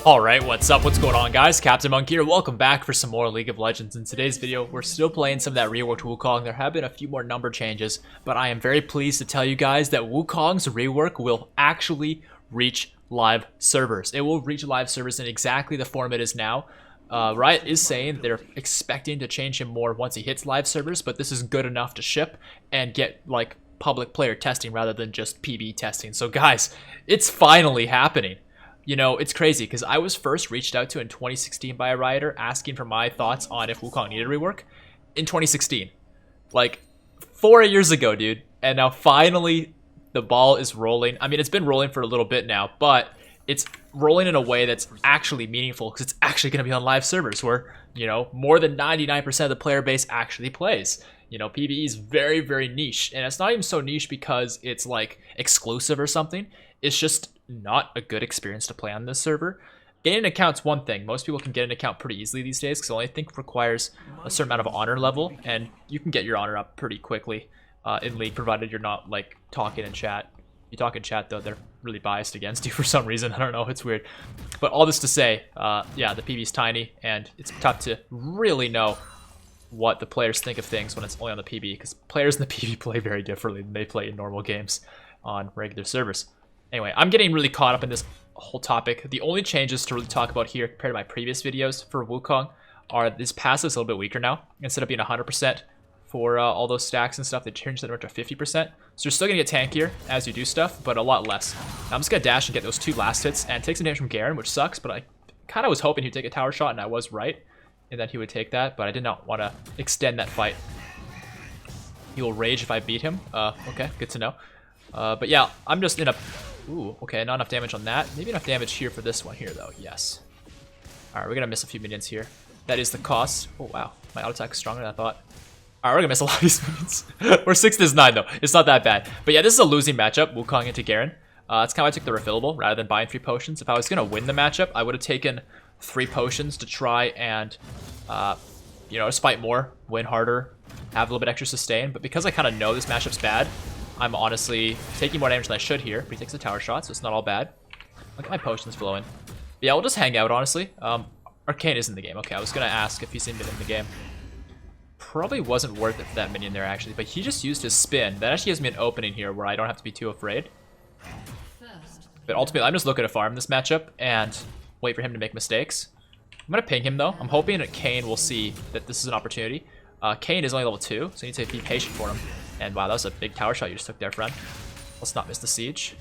Alright, what's up? What's going on, guys? CaptainMonk here. Welcome back for some more League of Legends. In today's video, we're still playing some of that Reworked Wukong. There have been a few more number changes, but I am very pleased to tell you guys that Wukong's rework will actually reach live servers. It will reach live servers in exactly the form it is now. Riot is saying they're expecting to change him more once he hits live servers, but this is good enough to ship and get, like, public player testing rather than just PB testing. So, guys, it's finally happening. You know, it's crazy because I was first reached out to in 2016 by a Rioter asking for my thoughts on if Wukong needed rework in 2016. Like, 4 years ago, dude. And now finally the ball is rolling. I mean, it's been rolling for a little bit now, but it's rolling in a way that's actually meaningful because it's actually going to be on live servers where, you know, more than 99% of the player base actually plays. You know, PvE is very, very niche. And it's not even so niche because it's, like, exclusive or something. It's just not a good experience to play on this server. Getting an account's one thing. Most people can get an account pretty easily these days because it only, I think, requires a certain amount of honor level, and you can get your honor up pretty quickly in League, provided you're not, like, talking in chat. You talk in chat, though, they're really biased against you for some reason. I don't know, it's weird. But all this to say, yeah, the PvE's tiny, and it's tough to really know what the players think of things when it's only on the PvE, because players in the PvE play very differently than they play in normal games on regular servers. Anyway, I'm getting really caught up in this whole topic. The only changes to really talk about here compared to my previous videos for Wukong are this passive's a little bit weaker now. Instead of being 100% for all those stacks and stuff, they changed it to 50%. So you're still going to get tankier as you do stuff, but a lot less. Now I'm just going to dash and get those 2 last hits and take some damage from Garen, which sucks, but I kind of was hoping he'd take a tower shot, and I was right in that he would take that, but I did not want to extend that fight. He will rage if I beat him. Okay, good to know. But yeah, I'm just in a... Ooh, okay, not enough damage on that. Maybe enough damage here for this one here, though. Yes. Alright, we're gonna miss a few minions here. That is the cost. Oh, wow. My auto attack is stronger than I thought. Alright, we're gonna miss a lot of these minions. We're 6-9, though. It's not that bad. But yeah, this is a losing matchup, Wukong into Garen. That's kind of why I took the refillable rather than buying 3 potions. If I was gonna win the matchup, I would have taken 3 potions to try and, you know, just fight more, win harder, have a little bit extra sustain. But because I kind of know this matchup's bad, I'm honestly taking more damage than I should here, but he takes a tower shot, so it's not all bad. Look at my potions flowing. But yeah, we'll just hang out, honestly. Arcane is in the game. Okay, I was going to ask if he's even in the game. Probably wasn't worth it for that minion there, actually, but he just used his spin. That actually gives me an opening here where I don't have to be too afraid. But ultimately, I'm just looking to farm this matchup and wait for him to make mistakes. I'm going to ping him, though. I'm hoping that Kayn will see that this is an opportunity. Kayn is only level 2, so you need to be patient for him. And wow, that was a big tower shot you just took there, friend. Let's not miss the siege.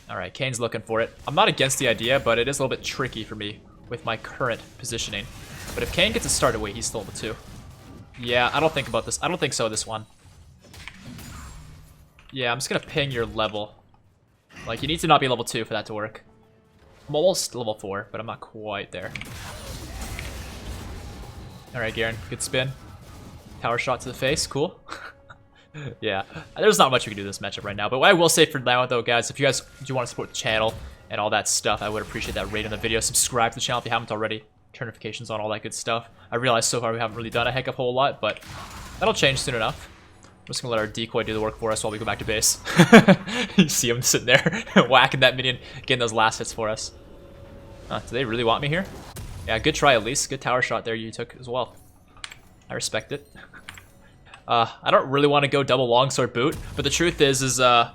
Alright, Kayn's looking for it. I'm not against the idea, but it is a little bit tricky for me with my current positioning. But if Kayn gets a start away, he's still level 2. Yeah, I don't think about this. I don't think so, this one. Yeah, I'm just gonna ping your level. Like, you need to not be level 2 for that to work. I'm almost level 4, but I'm not quite there. Alright, Garen, good spin. Tower shot to the face, cool. Yeah, there's not much we can do in this matchup right now. But what I will say for now, though, guys, if you guys do want to support the channel and all that stuff, I would appreciate that rate on the video. Subscribe to the channel if you haven't already. Turn notifications on, all that good stuff. I realize so far we haven't really done a heck of a whole lot, but that'll change soon enough. I'm just gonna let our decoy do the work for us while we go back to base. You see him sitting there, whacking that minion, getting those last hits for us. Do they really want me here? Yeah, good try at least. Good tower shot there you took as well. I respect it. I don't really want to go double longsword boot, but the truth is I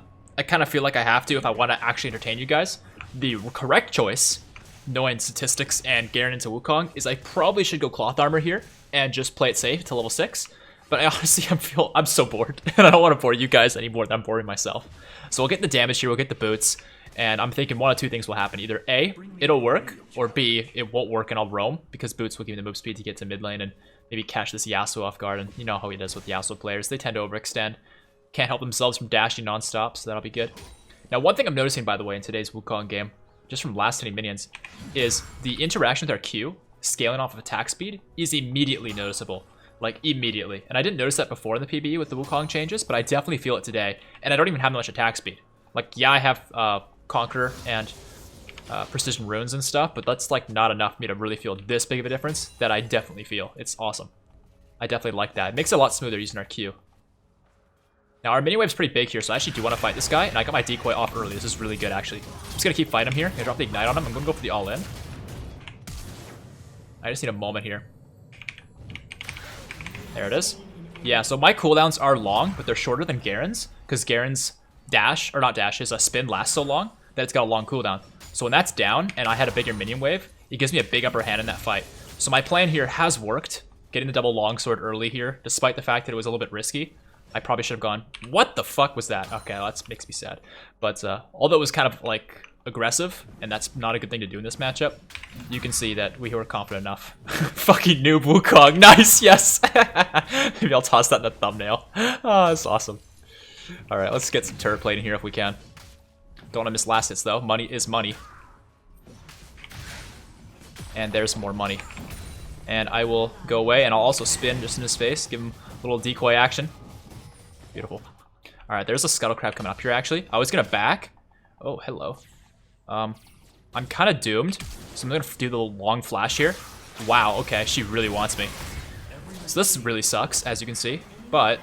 kind of feel like I have to if I want to actually entertain you guys. The correct choice, knowing statistics and Garen into Wukong, is I probably should go cloth armor here and just play it safe to level 6. But I honestly I'm so bored, and I don't want to bore you guys any more than I'm boring myself. So we'll get the damage here, we'll get the boots, and I'm thinking one of 2 things will happen. Either A, it'll work, or B, it won't work and I'll roam, because boots will give me the move speed to get to mid lane and maybe catch this Yasuo off guard. And you know how he does with Yasuo players. They tend to overextend. Can't help themselves from dashing non-stop, so that'll be good. Now, one thing I'm noticing, by the way, in today's Wukong game, just from last hitting minions, is the interaction with our Q, scaling off of attack speed, is immediately noticeable. Like, immediately. And I didn't notice that before in the PvE with the Wukong changes, but I definitely feel it today. And I don't even have much attack speed. Like, yeah, I have Conqueror and precision runes and stuff, but that's like not enough for me to really feel this big of a difference that I definitely feel. It's awesome. I definitely like that. It makes it a lot smoother using our Q. Now our mini wave's pretty big here, so I actually do want to fight this guy, and I got my decoy off early. This is really good, actually. I'm just gonna keep fighting him here. I'm gonna drop the ignite on him. I'm gonna go for the all-in. I just need a moment here. There it is. Yeah, so my cooldowns are long, but they're shorter than Garen's, because Garen's dash, or not dash, his spin lasts so long that it's got a long cooldown. So when that's down, and I had a bigger minion wave, it gives me a big upper hand in that fight. So my plan here has worked, getting the double longsword early here, despite the fact that it was a little bit risky. I probably should have gone, what the fuck was that? Okay, that makes me sad. But although it was kind of like aggressive, and that's not a good thing to do in this matchup, you can see that we were confident enough. Fucking noob Wukong, nice, yes! Maybe I'll toss that in the thumbnail. Oh, that's awesome. Alright, let's get some turret plating here if we can. Don't want to miss last hits though, money is money. And there's more money. And I will go away, and I'll also spin just in his face, give him a little decoy action. Beautiful. Alright, there's a scuttle crab coming up here, actually. I was gonna back. Oh, hello. I'm kind of doomed, so I'm gonna do the long flash here. Wow, okay, she really wants me. So this really sucks, as you can see, but...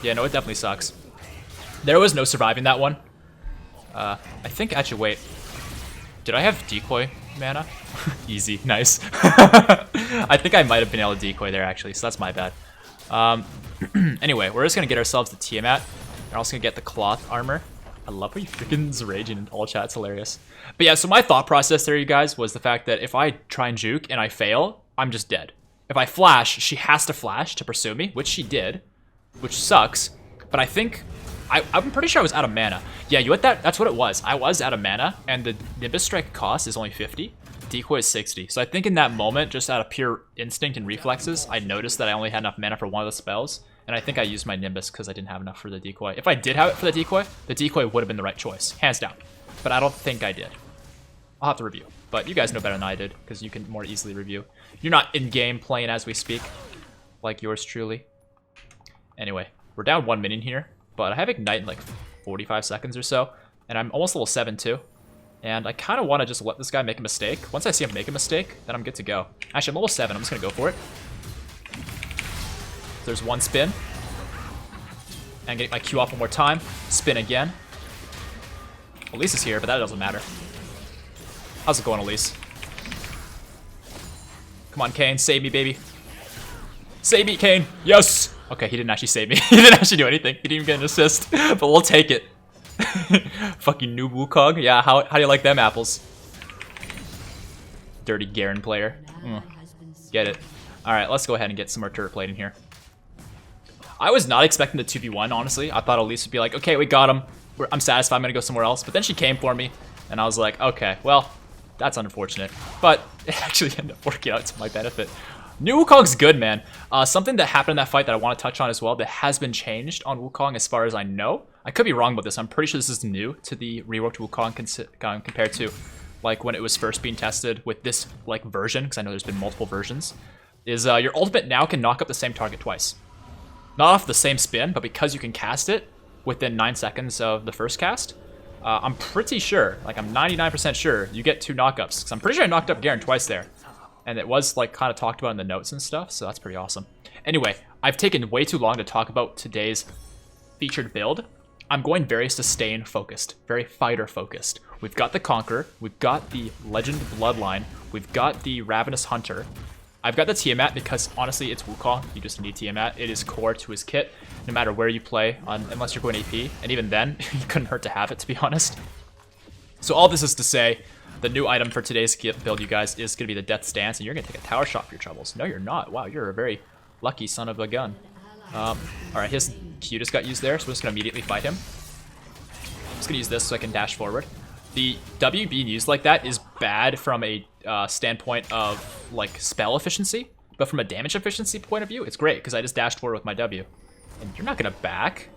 yeah, no, it definitely sucks. There was no surviving that one. I think, actually, wait. Did I have decoy mana? Easy, nice. I think I might have been able to decoy there, actually, so that's my bad. Anyway, we're just gonna get ourselves the Tiamat. We're also gonna get the cloth armor. I love how you freaking raging in all chat, it's hilarious. But yeah, so my thought process there, you guys, was the fact that if I try and juke and I fail, I'm just dead. If I flash, she has to flash to pursue me, which she did, which sucks. But I think, I'm pretty sure I was out of mana. Yeah, that's what it was. I was out of mana, and the Nimbus Strike cost is only 50. Decoy is 60. So I think in that moment, just out of pure instinct and reflexes, I noticed that I only had enough mana for one of the spells. And I think I used my Nimbus because I didn't have enough for the decoy. If I did have it for the decoy would have been the right choice, hands down. But I don't think I did. I'll have to review. But you guys know better than I did, because you can more easily review. You're not in-game playing as we speak, like yours truly. Anyway, we're down 1 minion here, but I have Ignite in like 45 seconds or so, and I'm almost level 7 too. And I kind of want to just let this guy make a mistake. Once I see him make a mistake, then I'm good to go. Actually, I'm level 7, I'm just going to go for it. There's one spin. And get my Q off one more time. Spin again. Elise is here, but that doesn't matter. How's it going, Elise? Come on, Kane. Save me, baby. Save me, Kane. Yes! Okay, he didn't actually save me. He didn't actually do anything. He didn't even get an assist. But we'll take it. Fucking noob Wukong. Yeah, how do you like them apples? Dirty Garen player. Get it. Alright, let's go ahead and get some more turret plating here. I was not expecting the 2v1, honestly. I thought Elise would be like, okay, we got him. I'm satisfied, I'm gonna go somewhere else. But then she came for me, and I was like, okay, well, that's unfortunate. But it actually ended up working out to my benefit. New Wukong's good, man. Something that happened in that fight that I want to touch on as well that has been changed on Wukong as far as I know. I could be wrong about this. I'm pretty sure this is new to the reworked Wukong compared to like when it was first being tested with this like version, because I know there's been multiple versions. Is your ultimate now can knock up the same target twice. Not off the same spin, but because you can cast it within 9 seconds of the first cast, I'm pretty sure, like I'm 99% sure, you get 2 knockups. Because I'm pretty sure I knocked up Garen twice there. And it was like kind of talked about in the notes and stuff, so that's pretty awesome. Anyway, I've taken way too long to talk about today's featured build. I'm going very sustain focused, very fighter focused. We've got the Conqueror, we've got the Legend Bloodline, we've got the Ravenous Hunter. I've got the Tiamat because honestly it's Wukong, you just need Tiamat. It is core to his kit, no matter where you play, unless you're going AP, and even then, it couldn't hurt to have it, to be honest. So all this is to say, the new item for today's build, you guys, is going to be the Death Stance, and you're going to take a tower shot for your troubles. No, you're not. Wow, you're a very lucky son of a gun. Alright, his Q just got used there, so we're just going to immediately fight him. I'm just going to use this so I can dash forward. The W being used like that is bad from a standpoint of like spell efficiency, but from a damage efficiency point of view, it's great because I just dashed forward with my W. And you're not going to back.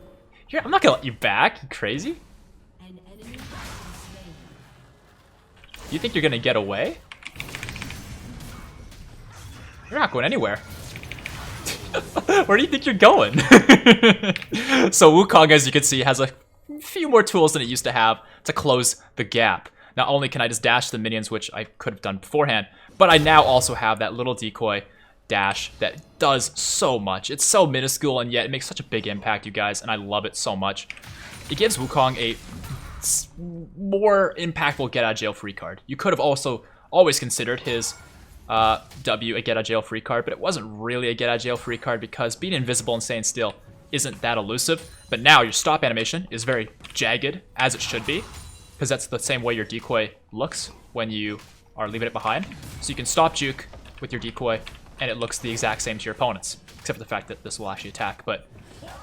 I'm not going to let you back, you crazy? You think you're gonna get away? You're not going anywhere. Where do you think you're going? So Wukong, as you can see, has a few more tools than it used to have to close the gap. Not only can I just dash the minions, which I could have done beforehand, but I now also have that little decoy dash that does so much. It's so minuscule, and yet it makes such a big impact, you guys, and I love it so much. It gives Wukong a more impactful get-out-of-jail-free card. You could have also always considered his W a get-out-of-jail-free card, but it wasn't really a get-out-of-jail-free card because being invisible and staying still isn't that elusive. But now your stop animation is very jagged, as it should be, because that's the same way your decoy looks when you are leaving it behind. So you can stop juke with your decoy, and it looks the exact same to your opponents, except for the fact that this will actually attack. But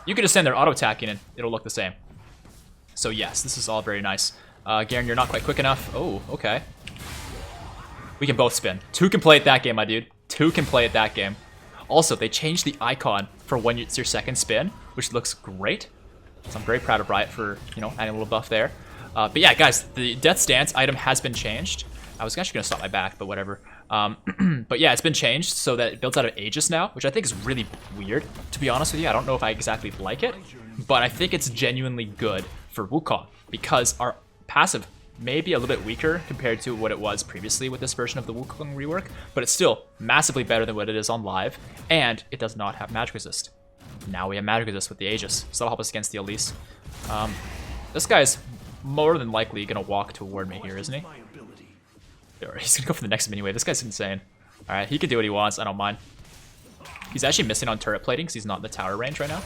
you can just stand there auto-attacking, and it'll look the same. So yes, this is all very nice. Garen, you're not quite quick enough. Oh, okay. We can both spin. 2 can play at that game, my dude. 2 can play at that game. Also, they changed the icon for when it's your second spin, which looks great. So I'm very proud of Riot for, you know, adding a little buff there. But yeah, guys, the Death Stance item has been changed. I was actually going to stop my back, but whatever. But yeah, it's been changed so that it builds out of Aegis now, which I think is really weird, to be honest with you. I don't know if I exactly like it, but I think it's genuinely good for Wukong because our passive may be a little bit weaker compared to what it was previously with this version of the Wukong rework, but it's still massively better than what it is on live, and it does not have magic resist. Now we have magic resist with the Aegis, so that'll help us against the Elise. This guy's more than likely gonna walk toward me here, isn't he? He's gonna go for the next mini wave. This guy's insane. Alright, he can do what he wants, I don't mind. He's actually missing on turret plating because he's not in the tower range right now.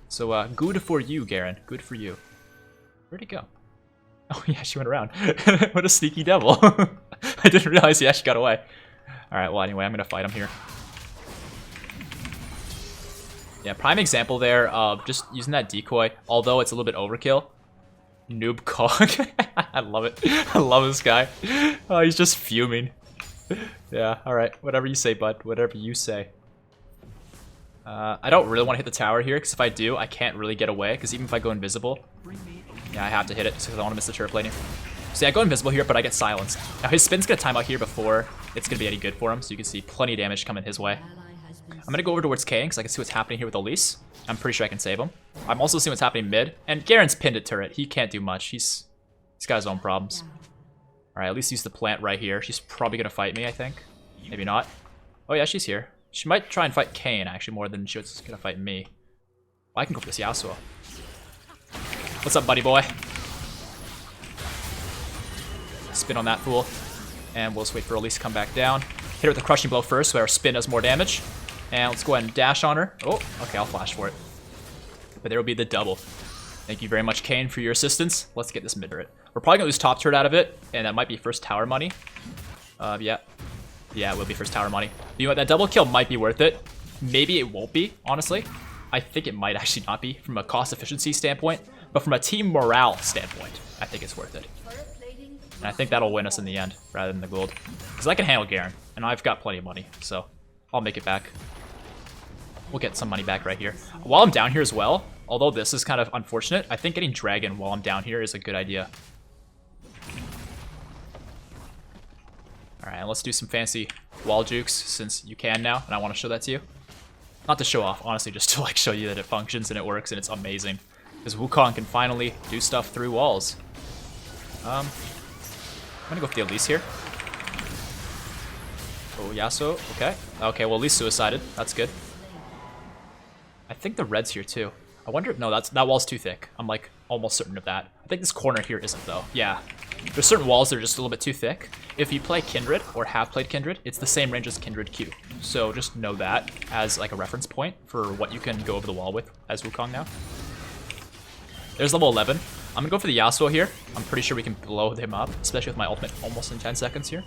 So, good for you, Garen. Good for you. Where'd he go? Oh, yeah, she went around. What a sneaky devil. I didn't realize he actually got away. Alright, well, anyway, I'm gonna fight him here. Yeah, prime example there of just using that decoy, although it's a little bit overkill. Noob Kong. I love it. I love this guy. Oh, he's just fuming. Yeah, alright. Whatever you say, bud. Whatever you say. I don't really want to hit the tower here, because if I do, I can't really get away, because even if I go invisible, yeah, I have to hit it, because I don't want to miss the turret plating. So yeah, I go invisible here, but I get silenced. Now his spin's going to time out here before it's going to be any good for him, so you can see plenty of damage coming his way. I'm going to go over towards Kayn, because I can see what's happening here with Elise. I'm pretty sure I can save him. I'm also seeing what's happening mid, and Garen's pinned at turret. He can't do much. He's got his own problems. Alright, at least use the plant right here. She's probably going to fight me, I think. Maybe not. Oh yeah, she's here. She might try and fight Kayn, actually, more than she was going to fight me. Well, I can go for this Yasuo. What's up, buddy boy? Spin on that fool. And we'll just wait for Elise to come back down. Hit her with a crushing blow first, so our spin does more damage. And let's go ahead and dash on her. Oh, okay, I'll flash for it. But there will be the double. Thank you very much, Kayn, for your assistance. Let's get this mid turret. We're probably going to lose top turret out of it, and that might be first tower money. Yeah. Yeah, it will be first tower money. But you know what? That double kill might be worth it. Maybe it won't be, honestly. I think it might actually not be from a cost efficiency standpoint, but from a team morale standpoint, I think it's worth it. And I think that'll win us in the end, rather than the gold. Because I can handle Garen, and I've got plenty of money, so I'll make it back. We'll get some money back right here. While I'm down here as well, although this is kind of unfortunate, I think getting Dragon while I'm down here is a good idea. Alright, let's do some fancy wall jukes, since you can now, and I want to show that to you. Not to show off, honestly, just to like show you that it functions and it works and it's amazing. Because Wukong can finally do stuff through walls. I'm gonna go for the Elise here. Oh, Yasuo, okay. Okay, well, Elise suicided. That's good. I think the red's here too. I wonder if, no, that wall's too thick. I'm like almost certain of that. I think this corner here isn't though. Yeah. There's certain walls that are just a little bit too thick. If you play Kindred or have played Kindred, it's the same range as Kindred Q. So just know that as like a reference point for what you can go over the wall with as Wukong now. There's level 11. I'm gonna go for the Yasuo here. I'm pretty sure we can blow him up, especially with my ultimate almost in 10 seconds here.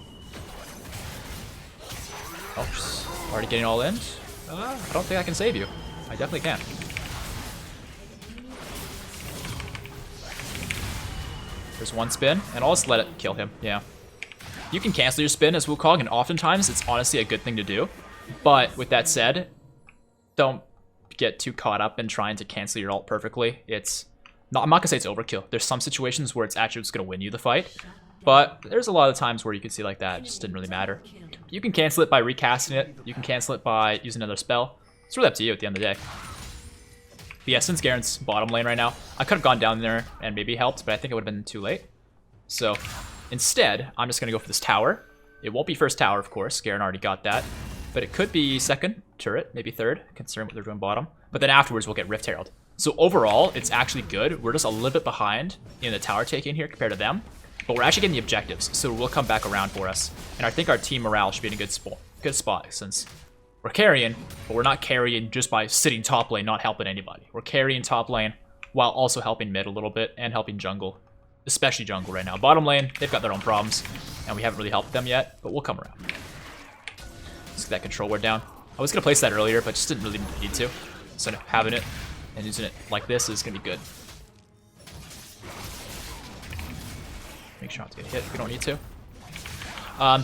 Oh, just already getting all in. I don't think I can save you. I definitely can. There's one spin, and I'll just let it kill him, yeah. You can cancel your spin as Wukong, and oftentimes it's honestly a good thing to do. But with that said, don't get too caught up in trying to cancel your ult perfectly. I'm not gonna say it's overkill. There's some situations where it's actually just gonna win you the fight. But there's a lot of times where you can see like that, it just didn't really matter. You can cancel it by recasting it. You can cancel it by using another spell. It's really up to you at the end of the day. But yeah, since Garen's bottom lane right now, I could have gone down there and maybe helped, but I think it would have been too late. So instead, I'm just going to go for this tower. It won't be first tower, of course. Garen already got that. But it could be second turret, maybe third, considering what they're doing bottom. But then afterwards, we'll get Rift Herald. So overall, it's actually good. We're just a little bit behind in the tower taking here compared to them. But we're actually getting the objectives, so we'll come back around for us. And I think our team morale should be in a good spot since we're carrying, but we're not carrying just by sitting top lane, not helping anybody. We're carrying top lane while also helping mid a little bit and helping jungle. Especially jungle right now. Bottom lane, they've got their own problems, and we haven't really helped them yet, but we'll come around. Let's get that control ward down. I was going to place that earlier, but just didn't really need to. So having it and using it like this is going to be good. Make sure not to get hit if we don't need to.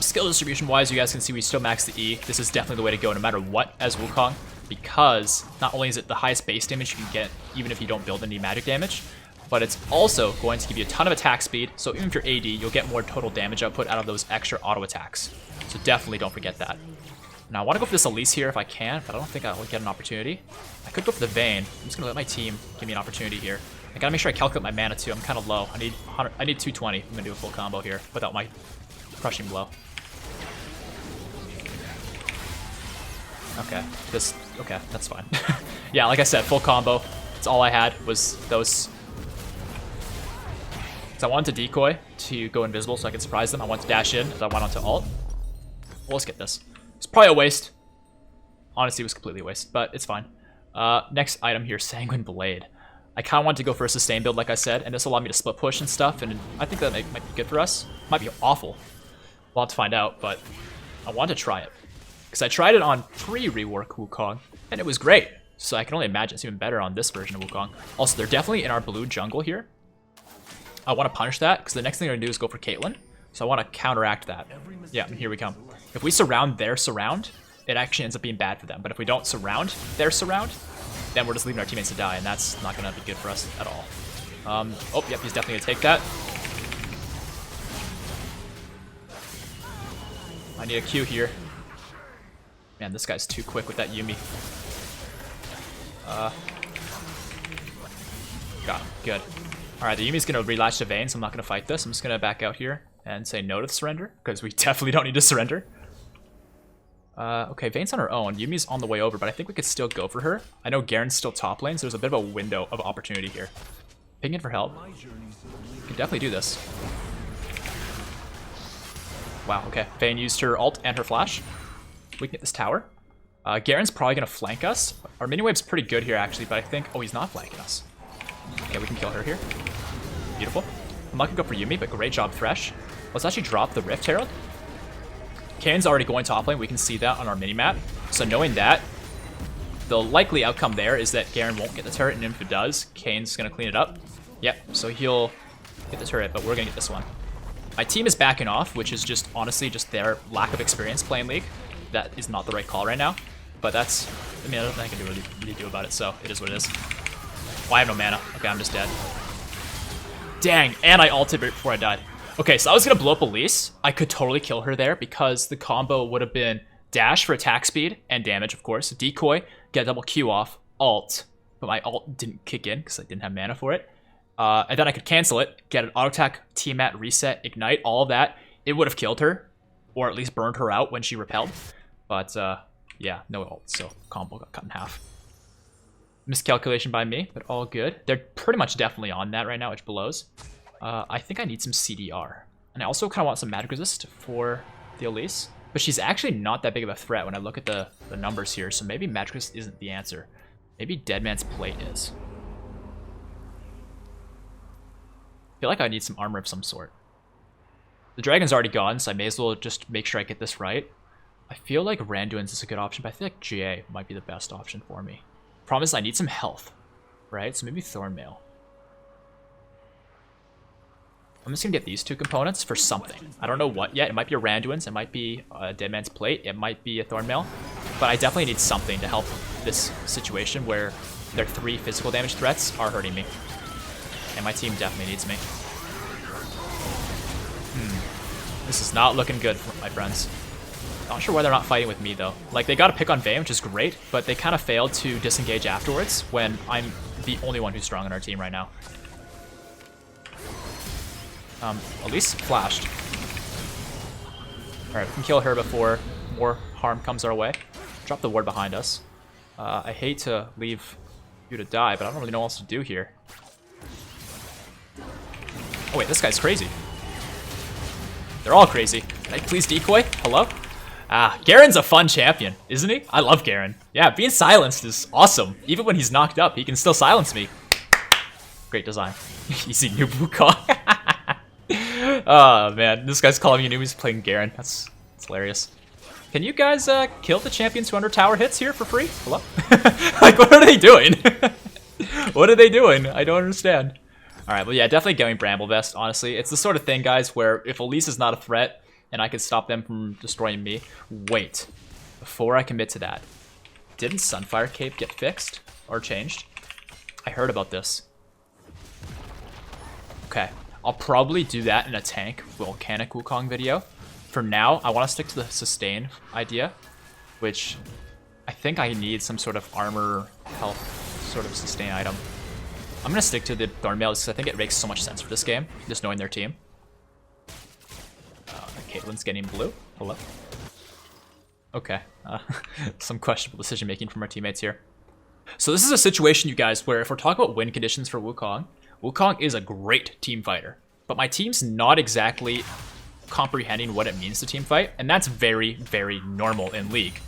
Skill distribution wise, you guys can see we still max the E. This is definitely the way to go no matter what as Wukong, because not only is it the highest base damage you can get even if you don't build any magic damage, but it's also going to give you a ton of attack speed, so even if you're AD, you'll get more total damage output out of those extra auto attacks. So definitely don't forget that. Now I want to go for this Elise here if I can, but I don't think I'll get an opportunity. I could go for the Vayne. I'm just going to let my team give me an opportunity here. I gotta make sure I calculate my mana too. I'm kind of low. I need 220. I'm gonna do a full combo here without my crushing blow. Okay, okay, that's fine. Yeah, like I said, full combo. That's all I had was those. So I wanted to decoy to go invisible so I could surprise them. I wanted to dash in as I went onto ult. Well, let's get this. It's probably a waste. Honestly, it was completely a waste, but it's fine. Next item here, Sanguine Blade. I kind of want to go for a sustain build, like I said, and this will allow me to split push and stuff, and I think that might be good for us. Might be awful. We'll have to find out, but I want to try it. Because I tried it on pre-rework Wukong, and it was great. So I can only imagine it's even better on this version of Wukong. Also, they're definitely in our blue jungle here. I want to punish that, because the next thing they're going to do is go for Caitlyn. So I want to counteract that. Yeah, here we come. If we surround their surround, it actually ends up being bad for them. But if we don't surround their surround, then we're just leaving our teammates to die, and that's not going to be good for us at all. Oh, yep, he's definitely going to take that. I need a Q here. Man, this guy's too quick with that Yuumi. Got him. Good. Alright, the Yuumi's going to relatch to Vayne, so I'm not going to fight this. I'm just going to back out here and say no to the surrender, because we definitely don't need to surrender. Okay, Vayne's on her own. Yumi's on the way over, but I think we could still go for her. I know Garen's still top lane, so there's a bit of a window of opportunity here. Ping in for help. We can definitely do this. Wow, okay. Vayne used her ult and her flash. We can get this tower. Garen's probably going to flank us. Our mini-wave's pretty good here, actually, but I think... Oh, he's not flanking us. Okay, we can kill her here. Beautiful. I'm not going to go for Yuumi, but great job, Thresh. Let's actually drop the Rift Herald. Kane's already going top lane. We can see that on our mini-map. So knowing that, the likely outcome there is that Garen won't get the turret, and if it does, Kane's going to clean it up. Yep, so he'll get the turret, but we're going to get this one. My team is backing off, which is just, honestly, just their lack of experience playing League. That is not the right call right now. But that's, I mean, I don't think I can really do about it, so it is what it is. Oh, I have no mana. Okay, I'm just dead. Dang, and I ulted before I died. Okay, so I was going to blow up Elise. I could totally kill her there because the combo would have been dash for attack speed and damage, of course. Decoy, get a double Q off, ult. But my ult didn't kick in because I didn't have mana for it. And then I could cancel it, get an auto attack, T-mat, reset, ignite, all of that. It would have killed her, or at least burned her out when she repelled. But yeah, no ult, so combo got cut in half. Miscalculation by me, but all good. They're pretty much definitely on that right now, which blows. I think I need some CDR. And I also kind of want some magic resist for the Elise. But she's actually not that big of a threat when I look at the numbers here, so maybe magic resist isn't the answer. Maybe Dead Man's Plate is. I feel like I need some armor of some sort. The dragon's already gone, so I may as well just make sure I get this right. I feel like Randuin's is a good option, but I feel like GA might be the best option for me. Problem is I need some health, right? So maybe Thornmail. I'm just gonna get these two components for something. I don't know what yet. It might be a Randuin's, it might be a Dead Man's Plate, it might be a Thornmail. But I definitely need something to help this situation where their 3 physical damage threats are hurting me. And my team definitely needs me. This is not looking good, my friends. Not sure why they're not fighting with me, though. Like, they got a pick on Vayne, which is great, but they kind of failed to disengage afterwards when I'm the only one who's strong on our team right now. Elise flashed. Alright, we can kill her before more harm comes our way. Drop the ward behind us. I hate to leave you to die, but I don't really know what else to do here. Oh wait, this guy's crazy. They're all crazy. Can I please decoy? Hello? Ah, Garen's a fun champion, isn't he? I love Garen. Yeah, being silenced is awesome. Even when he's knocked up, he can still silence me. Great design. Easy noob Wukong. Oh man, this guy's calling me noob. He's playing Garen. That's hilarious. Can you guys kill the champions who under tower hits here for free? Hello? Like, what are they doing? What are they doing? I don't understand. Alright, well yeah, definitely going Bramble Vest, honestly. It's the sort of thing, guys, where if Elise is not a threat and I can stop them from destroying me. Wait, before I commit to that, didn't Sunfire Cape get fixed or changed? I heard about this. Okay, I'll probably do that in a tank Volcanic Wukong video. For now, I want to stick to the sustain idea, which I think I need some sort of armor health sort of sustain item. I'm going to stick to the Thornmail because I think it makes so much sense for this game, just knowing their team. Caitlyn's getting blue. Hello. Okay. Some questionable decision making from our teammates here. So this is a situation, you guys, where if we're talking about win conditions for Wukong, Wukong is a great team fighter, but my team's not exactly comprehending what it means to team fight, and that's very, very normal in League.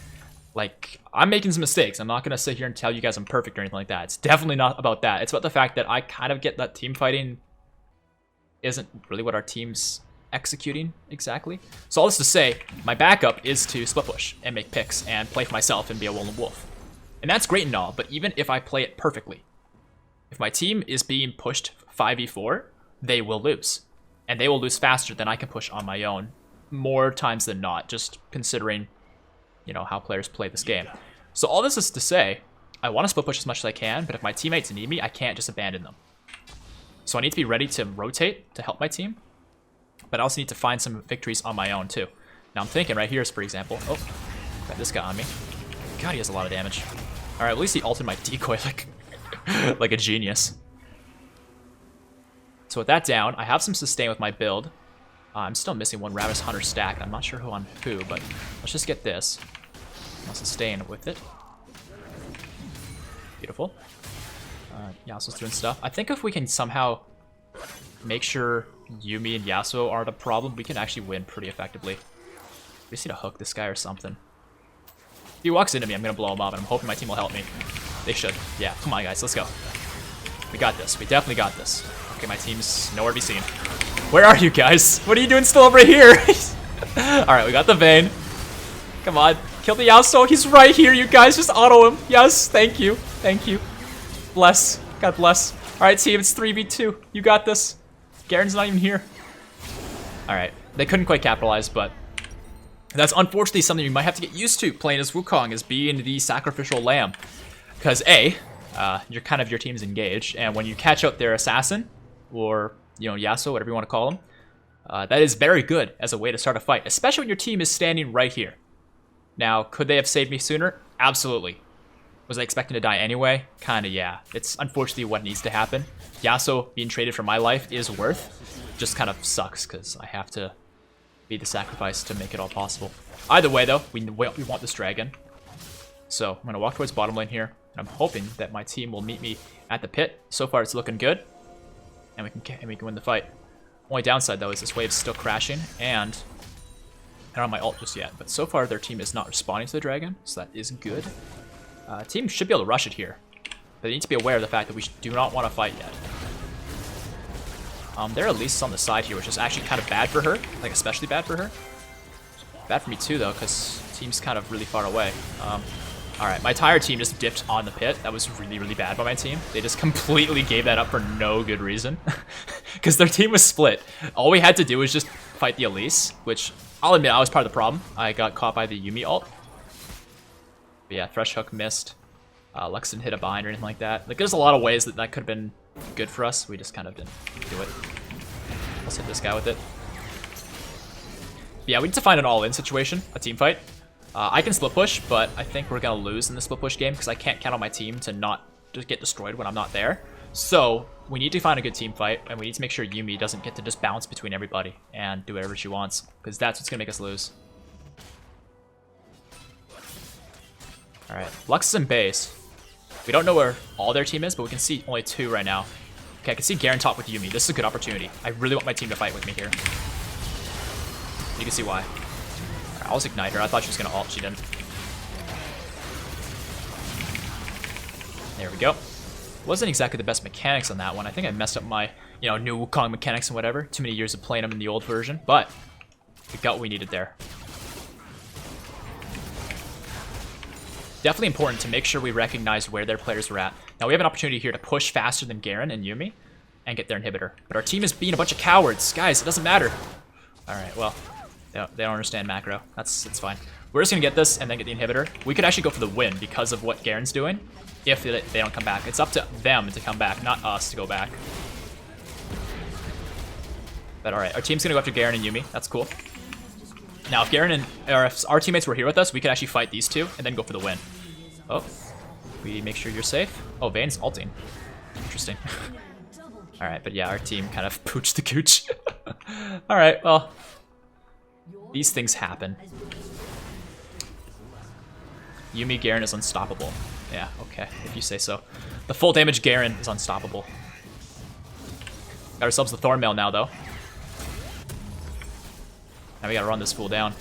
Like, I'm making some mistakes. I'm not going to sit here and tell you guys I'm perfect or anything like that. It's definitely not about that. It's about the fact that I kind of get that team fighting isn't really what our team's executing exactly. So all this to say, my backup is to split push and make picks and play for myself and be a lone wolf. And that's great and all, but even if I play it perfectly, if my team is being pushed 5v4, they will lose. And they will lose faster than I can push on my own, more times than not, just considering, you know, how players play this game. So all this is to say, I want to split push as much as I can, but if my teammates need me, I can't just abandon them. So I need to be ready to rotate to help my team, but I also need to find some victories on my own too. Now I'm thinking right here, for example, oh, got this guy on me. God, he has a lot of damage. All right, at least he ulted my decoy like a genius. So with that down, I have some sustain with my build. I'm still missing one Ravenous Hunter stack. I'm not sure who on who, but let's just get this. I'll sustain with it. Beautiful. Yasuo's doing stuff. I think if we can somehow make sure Yuumi and Yasuo aren't a problem, we can actually win pretty effectively. We just need to hook this guy or something. If he walks into me, I'm going to blow him up, and I'm hoping my team will help me. They should. Yeah, come on, guys. Let's go. We got this. We definitely got this. Okay, my team's nowhere to be seen. Where are you guys? What are you doing still over here? Alright, we got the Vayne. Come on. Kill the Yasuo. He's right here, you guys. Just auto him. Yes, thank you. Thank you. Bless. God bless. Alright, team, it's 3v2. You got this. Garen's not even here. Alright. They couldn't quite capitalize, but that's unfortunately something you might have to get used to playing as Wukong, is being the sacrificial lamb. Because you're kind of, your team's engaged, and when you catch out their assassin, or, you know, Yasuo, whatever you want to call him, that is very good as a way to start a fight, especially when your team is standing right here. Now, could they have saved me sooner? Absolutely. Was I expecting to die anyway? Kinda, yeah. It's unfortunately what needs to happen. Yasuo being traded for my life is worth. Just kind of sucks, because I have to be the sacrifice to make it all possible. Either way, though, we want this dragon. So, I'm going to walk towards bottom lane here, and I'm hoping that my team will meet me at the pit. So far, it's looking good, and we can win the fight. Only downside, though, is this wave's still crashing, and I don't have my ult just yet. But so far, their team is not responding to the dragon, so that is good. Team should be able to rush it here, but they need to be aware of the fact that we do not want to fight yet. They're at least on the side here, which is actually kind of bad for her, like especially bad for her. Bad for me too, though, because the team's kind of really far away. Alright, my entire team just dipped on the pit. That was really, really bad by my team. They just completely gave that up for no good reason. Because their team was split. All we had to do was just fight the Elise, which I'll admit I was part of the problem. I got caught by the Yuumi ult. But yeah, Thresh Hook missed. Lux didn't hit a bind or anything like that. Like, there's a lot of ways that that could have been good for us. We just kind of didn't do it. Let's hit this guy with it. But yeah, we need to find an all-in situation, a team fight. I can split push, but I think we're going to lose in the split push game because I can't count on my team to not just get destroyed when I'm not there. So we need to find a good team fight, and we need to make sure Yuumi doesn't get to just bounce between everybody and do whatever she wants, because that's what's going to make us lose. Alright, Lux is in base. We don't know where all their team is, but we can see only 2 right now. Okay, I can see Garen top with Yuumi. This is a good opportunity. I really want my team to fight with me here. You can see why. Right, I'll just ignite her. I thought she was going to ult. She didn't. There we go. Wasn't exactly the best mechanics on that one. I think I messed up my, new Wukong mechanics and whatever. Too many years of playing them in the old version. But we got what we needed there. Definitely important to make sure we recognize where their players were at. Now we have an opportunity here to push faster than Garen and Yuumi and get their inhibitor. But our team is being a bunch of cowards. Guys, it doesn't matter. Alright, well, they don't understand macro. It's fine. We're just going to get this and then get the inhibitor. We could actually go for the win because of what Garen's doing if they don't come back. It's up to them to come back, not us to go back. But alright, our team's going to go after Garen and Yuumi. That's cool. Now, if our teammates were here with us, we could actually fight these 2 and then go for the win. Oh, we make sure you're safe. Oh, Vayne's ulting. Interesting. Alright, but yeah, our team kind of pooched the gooch. Alright, well, these things happen. Yuumi Garen is unstoppable. Yeah, okay, if you say so. The full damage Garen is unstoppable. Got ourselves the Thornmail now, though. Now we gotta run this fool down.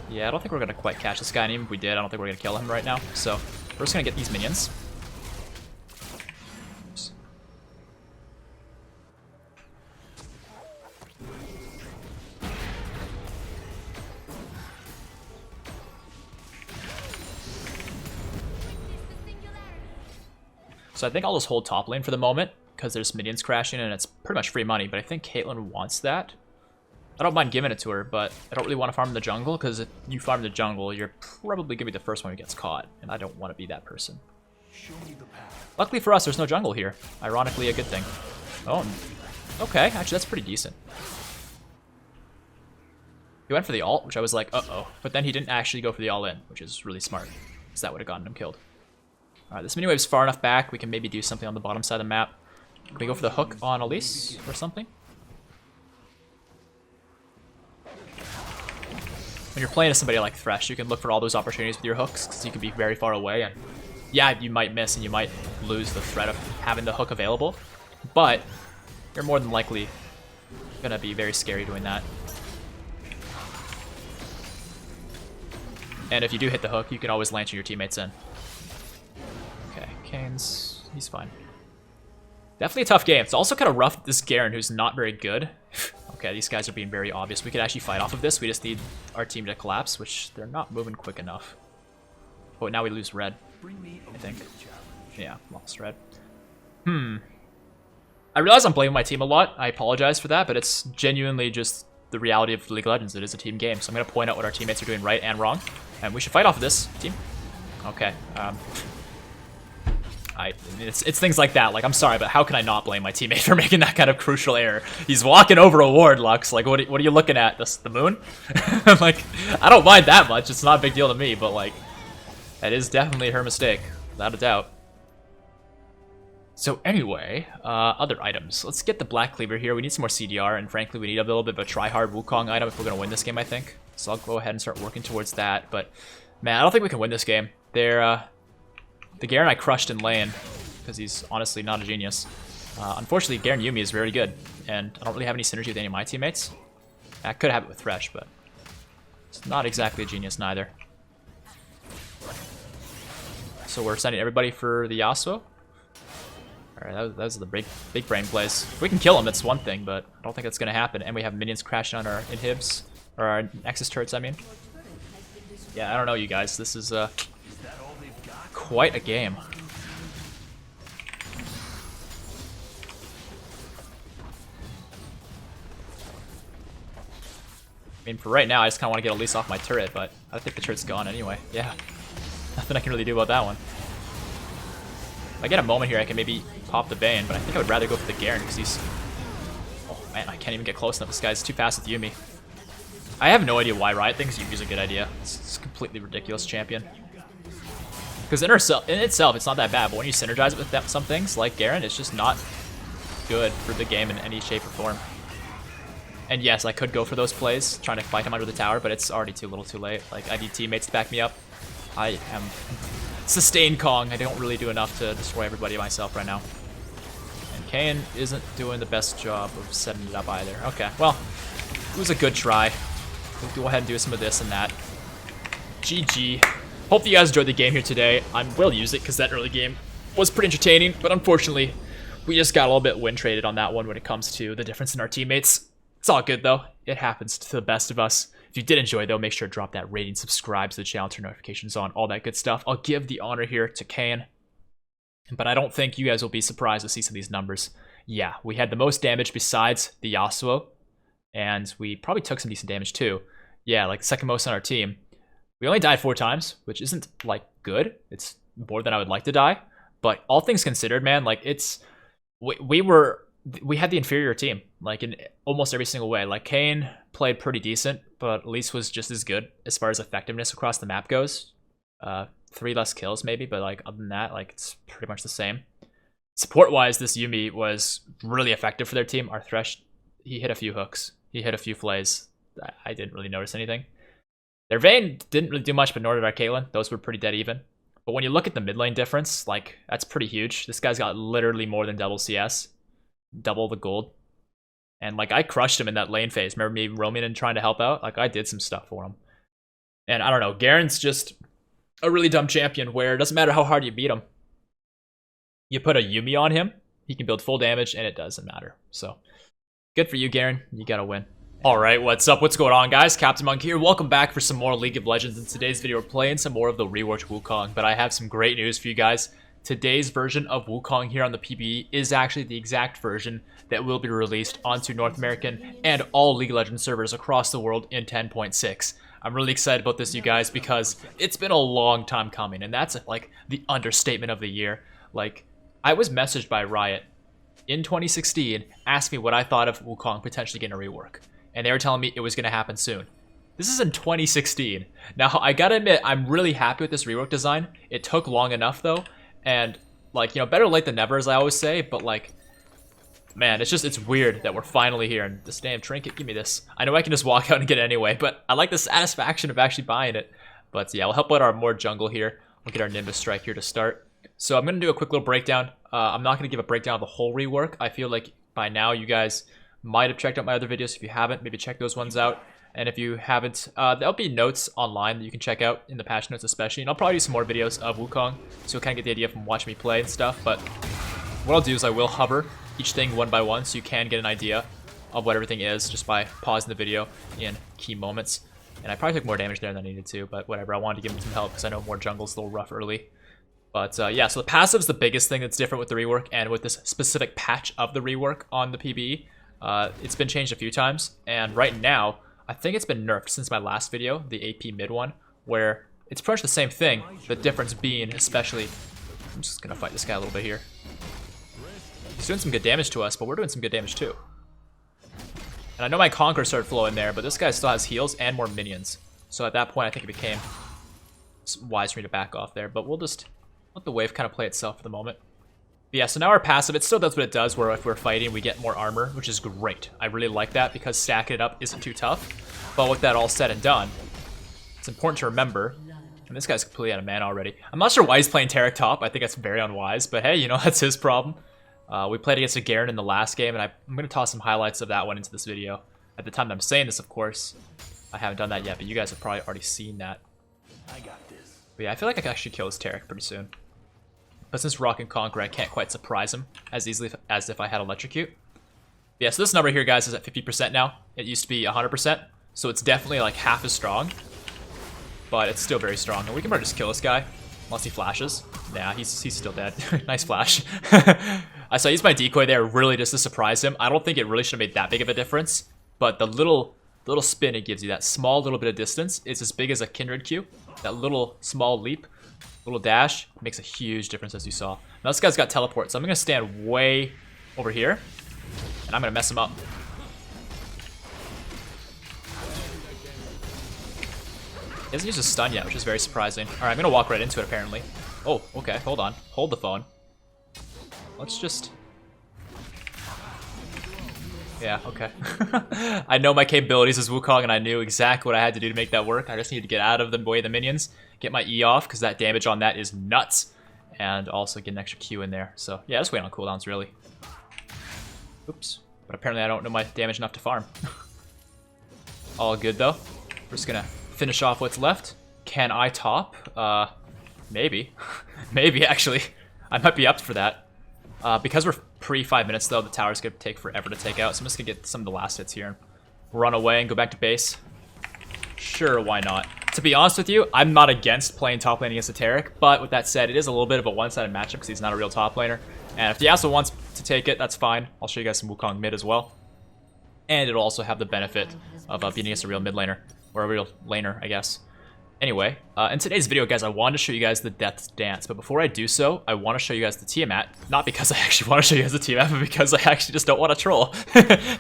Yeah, I don't think we're gonna quite catch this guy, and even if we did, I don't think we're gonna kill him right now. So, we're just gonna get these minions. So I think I'll just hold top lane for the moment, because there's minions crashing and it's pretty much free money, but I think Caitlyn wants that. I don't mind giving it to her, but I don't really want to farm in the jungle, because if you farm in the jungle, you're probably going to be the first one who gets caught, and I don't want to be that person. Luckily for us, there's no jungle here. Ironically, a good thing. Oh, okay, actually that's pretty decent. He went for the ult, which I was like, uh-oh, but then he didn't actually go for the all-in, which is really smart, because that would have gotten him killed. Alright, this mini wave's far enough back, we can maybe do something on the bottom side of the map. Can we go for the hook on Elise or something? When you're playing as somebody like Thresh, you can look for all those opportunities with your hooks, because you can be very far away, and yeah, you might miss and you might lose the threat of having the hook available, but you're more than likely gonna be very scary doing that. And if you do hit the hook, you can always lantern your teammates in. Okay, Kane's... he's fine. Definitely a tough game. It's also kind of rough with this Garen, who's not very good. Okay, these guys are being very obvious. We could actually fight off of this. We just need our team to collapse, which they're not moving quick enough. Oh, now we lose red, I think. Yeah, lost red. I realize I'm blaming my team a lot. I apologize for that, but it's genuinely just the reality of League of Legends. It is a team game, so I'm going to point out what our teammates are doing right and wrong. And we should fight off of this, team. Okay, it's things like that. Like, I'm sorry, but how can I not blame my teammate for making that kind of crucial error? He's walking over a ward, Lux. Like, what are you looking at? The moon? Like, I don't mind that much. It's not a big deal to me, but, like, that is definitely her mistake, without a doubt. So anyway, other items. Let's get the Black Cleaver here. We need some more CDR, and frankly, we need a little bit of a try-hard Wukong item if we're going to win this game, I think. So I'll go ahead and start working towards that. But, man, I don't think we can win this game. The Garen I crushed in lane, because he's honestly not a genius. Unfortunately, Garen Yuumi is very good, and I don't really have any synergy with any of my teammates. I could have it with Thresh, but it's not exactly a genius neither. So we're sending everybody for the Yasuo. Alright, that was the big brain plays. If we can kill him, that's one thing, but I don't think that's going to happen. And we have minions crashing on our inhibs, or our Nexus turrets, I mean. Yeah, I don't know, you guys. This is quite a game. I mean, for right now, I just kind of want to get Elise off my turret, but I think the turret's gone anyway. Yeah, nothing I can really do about that one. If I get a moment here, I can maybe pop the Bane, but I think I would rather go for the Garen because he's... oh man, I can't even get close enough. This guy's too fast with Yuumi. I have no idea why Riot thinks Yuumi's a good idea. It's a completely ridiculous champion. Because in itself, it's not that bad, but when you synergize it with some things, like Garen, it's just not good for the game in any shape or form. And yes, I could go for those plays, trying to fight him under the tower, but it's already too little too late. Like, I need teammates to back me up. I am sustained Kong. I don't really do enough to destroy everybody myself right now. And Kayn isn't doing the best job of setting it up either. Okay, well, it was a good try. We'll go ahead and do some of this and that. GG. Hope you guys enjoyed the game here today. I will use it because that early game was pretty entertaining, but unfortunately, we just got a little bit win traded on that one when it comes to the difference in our teammates. It's all good though. It happens to the best of us. If you did enjoy though, make sure to drop that rating, subscribe to the channel, turn notifications on, all that good stuff. I'll give the honor here to Kayn, but I don't think you guys will be surprised to see some of these numbers. Yeah, we had the most damage besides the Yasuo, and we probably took some decent damage too. Yeah, like the second most on our team. We only died 4 times, which isn't like good. It's more than I would like to die, but all things considered, man, like it's we had the inferior team, like in almost every single way. Like Kayn played pretty decent, but at least was just as good as far as effectiveness across the map goes. 3 less kills maybe, but like other than that, like it's pretty much the same. Support-wise, this Yuumi was really effective for their team. Our Thresh, he hit a few hooks. He hit a few flays. I didn't really notice anything. Their Vayne didn't really do much, but nor did our Caitlyn. Those were pretty dead even. But when you look at the mid lane difference, like, that's pretty huge. This guy's got literally more than double CS. Double the gold. And, like, I crushed him in that lane phase. Remember me roaming and trying to help out? Like, I did some stuff for him. And I don't know, Garen's just a really dumb champion where it doesn't matter how hard you beat him. You put a Yuumi on him, he can build full damage, and it doesn't matter. So, good for you, Garen. You gotta win. Alright, what's up? What's going on, guys? CaptainMonk here. Welcome back for some more League of Legends. In today's video, we're playing some more of the Reworked Wukong, but I have some great news for you guys. Today's version of Wukong here on the PBE is actually the exact version that will be released onto North American and all League of Legends servers across the world in 10.6. I'm really excited about this, you guys, because it's been a long time coming, and that's like the understatement of the year. Like, I was messaged by Riot in 2016, asking me what I thought of Wukong potentially getting a rework. And they were telling me it was going to happen soon. This is in 2016. Now, I gotta admit, I'm really happy with this rework design. It took long enough, though. And, like, you know, better late than never, as I always say. But, like, man, it's weird that we're finally here. And this damn trinket, give me this. I know I can just walk out and get it anyway, but I like the satisfaction of actually buying it. But, yeah, we'll help out our more jungle here. We'll get our Nimbus Strike here to start. So I'm going to do a quick little breakdown. I'm not going to give a breakdown of the whole rework. I feel like by now you guys might have checked out my other videos. If you haven't, maybe check those ones out. And if you haven't, there'll be notes online that you can check out in the patch notes especially. And I'll probably do some more videos of Wukong, so you'll kind of get the idea from watching me play and stuff. But what I'll do is I will hover each thing one by one, so you can get an idea of what everything is just by pausing the video in key moments. And I probably took more damage there than I needed to, but whatever. I wanted to give him some help because I know more jungle's a little rough early. But yeah, so the passive's the biggest thing that's different with the rework and with this specific patch of the rework on the PBE. It's been changed a few times, and right now, I think it's been nerfed since my last video, the AP mid one, where it's pretty much the same thing, the difference being especially... I'm just gonna fight this guy a little bit here. He's doing some good damage to us, but we're doing some good damage too. And I know my Conqueror started flowing there, but this guy still has heals and more minions. So at that point, I think it became wise for me to back off there, but we'll just let the wave kind of play itself for the moment. But yeah, so now our passive, it still does what it does, where if we're fighting, we get more armor, which is great. I really like that because stacking it up isn't too tough. But with that all said and done, it's important to remember, and this guy's completely out of mana already. I'm not sure why he's playing Taric top. I think that's very unwise, but hey, you know, that's his problem. We played against a Garen in the last game, and I'm going to toss some highlights of that one into this video. At the time that I'm saying this, of course, I haven't done that yet, but you guys have probably already seen that. I got this. But yeah, I feel like I can actually kill this Taric pretty soon. But since Rock and Conquer, I can't quite surprise him as easily as if I had Electrocute. Yeah, so this number here, guys, is at 50% now. It used to be 100%, so it's definitely like half as strong. But it's still very strong, and we can probably just kill this guy, unless he flashes. Nah, he's still dead. Nice flash. So I used my decoy there really just to surprise him. I don't think it really should have made that big of a difference, but the little spin it gives you, that small little bit of distance, is as big as a Kindred Q. That little small leap, little dash, makes a huge difference, as you saw. Now this guy's got teleport, so I'm gonna stand way over here, and I'm gonna mess him up. He hasn't used a stun yet, which is very surprising. Alright, I'm gonna walk right into it, apparently. Oh, okay, hold on. Hold the phone. Let's just... Okay, Yeah, okay. I know my capabilities as Wukong, and I knew exactly what I had to do to make that work. I just needed to get out of the way of the minions, get my E off, because that damage on that is nuts. And also get an extra Q in there. So, yeah, just wait on cooldowns, really. Oops. But apparently I don't know my damage enough to farm. All good, though. We're just gonna finish off what's left. Can I top? Maybe. Maybe, actually. I might be up for that. Because we're pre 5 minutes, though, the tower's gonna take forever to take out. So I'm just gonna get some of the last hits here and run away and go back to base. Sure, why not? To be honest with you, I'm not against playing top lane against Esoteric, but with that said, it is a little bit of a one-sided matchup because he's not a real top laner. And if Yasuo wants to take it, that's fine. I'll show you guys some Wukong mid as well. And it'll also have the benefit of being against a real mid laner, or a real laner, I guess. Anyway, in today's video, guys, I wanted to show you guys the Death's Dance, but before I do so, I want to show you guys the Tiamat. Not because I actually want to show you guys the Tiamat, but because I actually just don't want to troll.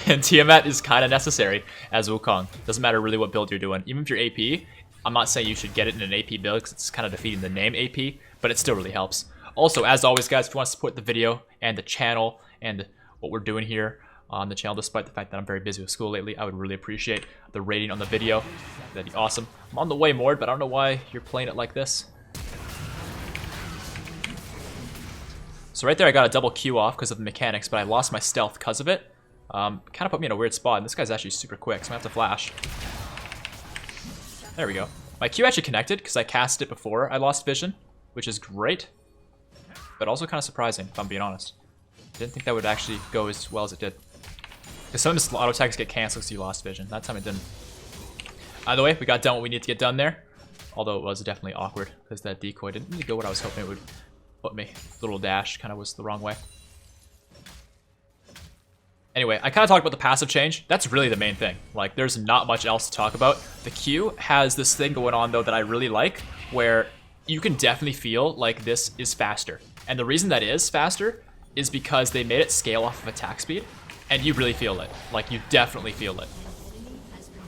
And Tiamat is kind of necessary as Wukong. Doesn't matter really what build you're doing. Even if you're AP, I'm not saying you should get it in an AP build because it's kind of defeating the name AP, but it still really helps. Also, as always, guys, if you want to support the video and the channel and what we're doing here on the channel, despite the fact that I'm very busy with school lately, I would really appreciate the rating on the video. That'd be awesome. I'm on the way, Mord, but I don't know why you're playing it like this. So right there, I got a double Q off because of the mechanics, but I lost my stealth because of it. Kind of put me in a weird spot, and this guy's actually super quick, so I'm going to have to flash. There we go. My Q actually connected because I cast it before I lost vision, which is great, but also kind of surprising, if I'm being honest. Didn't think that would actually go as well as it did. Because sometimes auto attacks get canceled because you lost vision. That time it didn't. Either way, we got done what we need to get done there. Although it was definitely awkward because that decoy didn't really go what I was hoping it would put me. Little dash kind of was the wrong way. Anyway, I kind of talked about the passive change. That's really the main thing. Like, there's not much else to talk about. The Q has this thing going on, though, that I really like, where you can definitely feel like this is faster. And the reason that is faster is because they made it scale off of attack speed. And you really feel it. Like, you definitely feel it.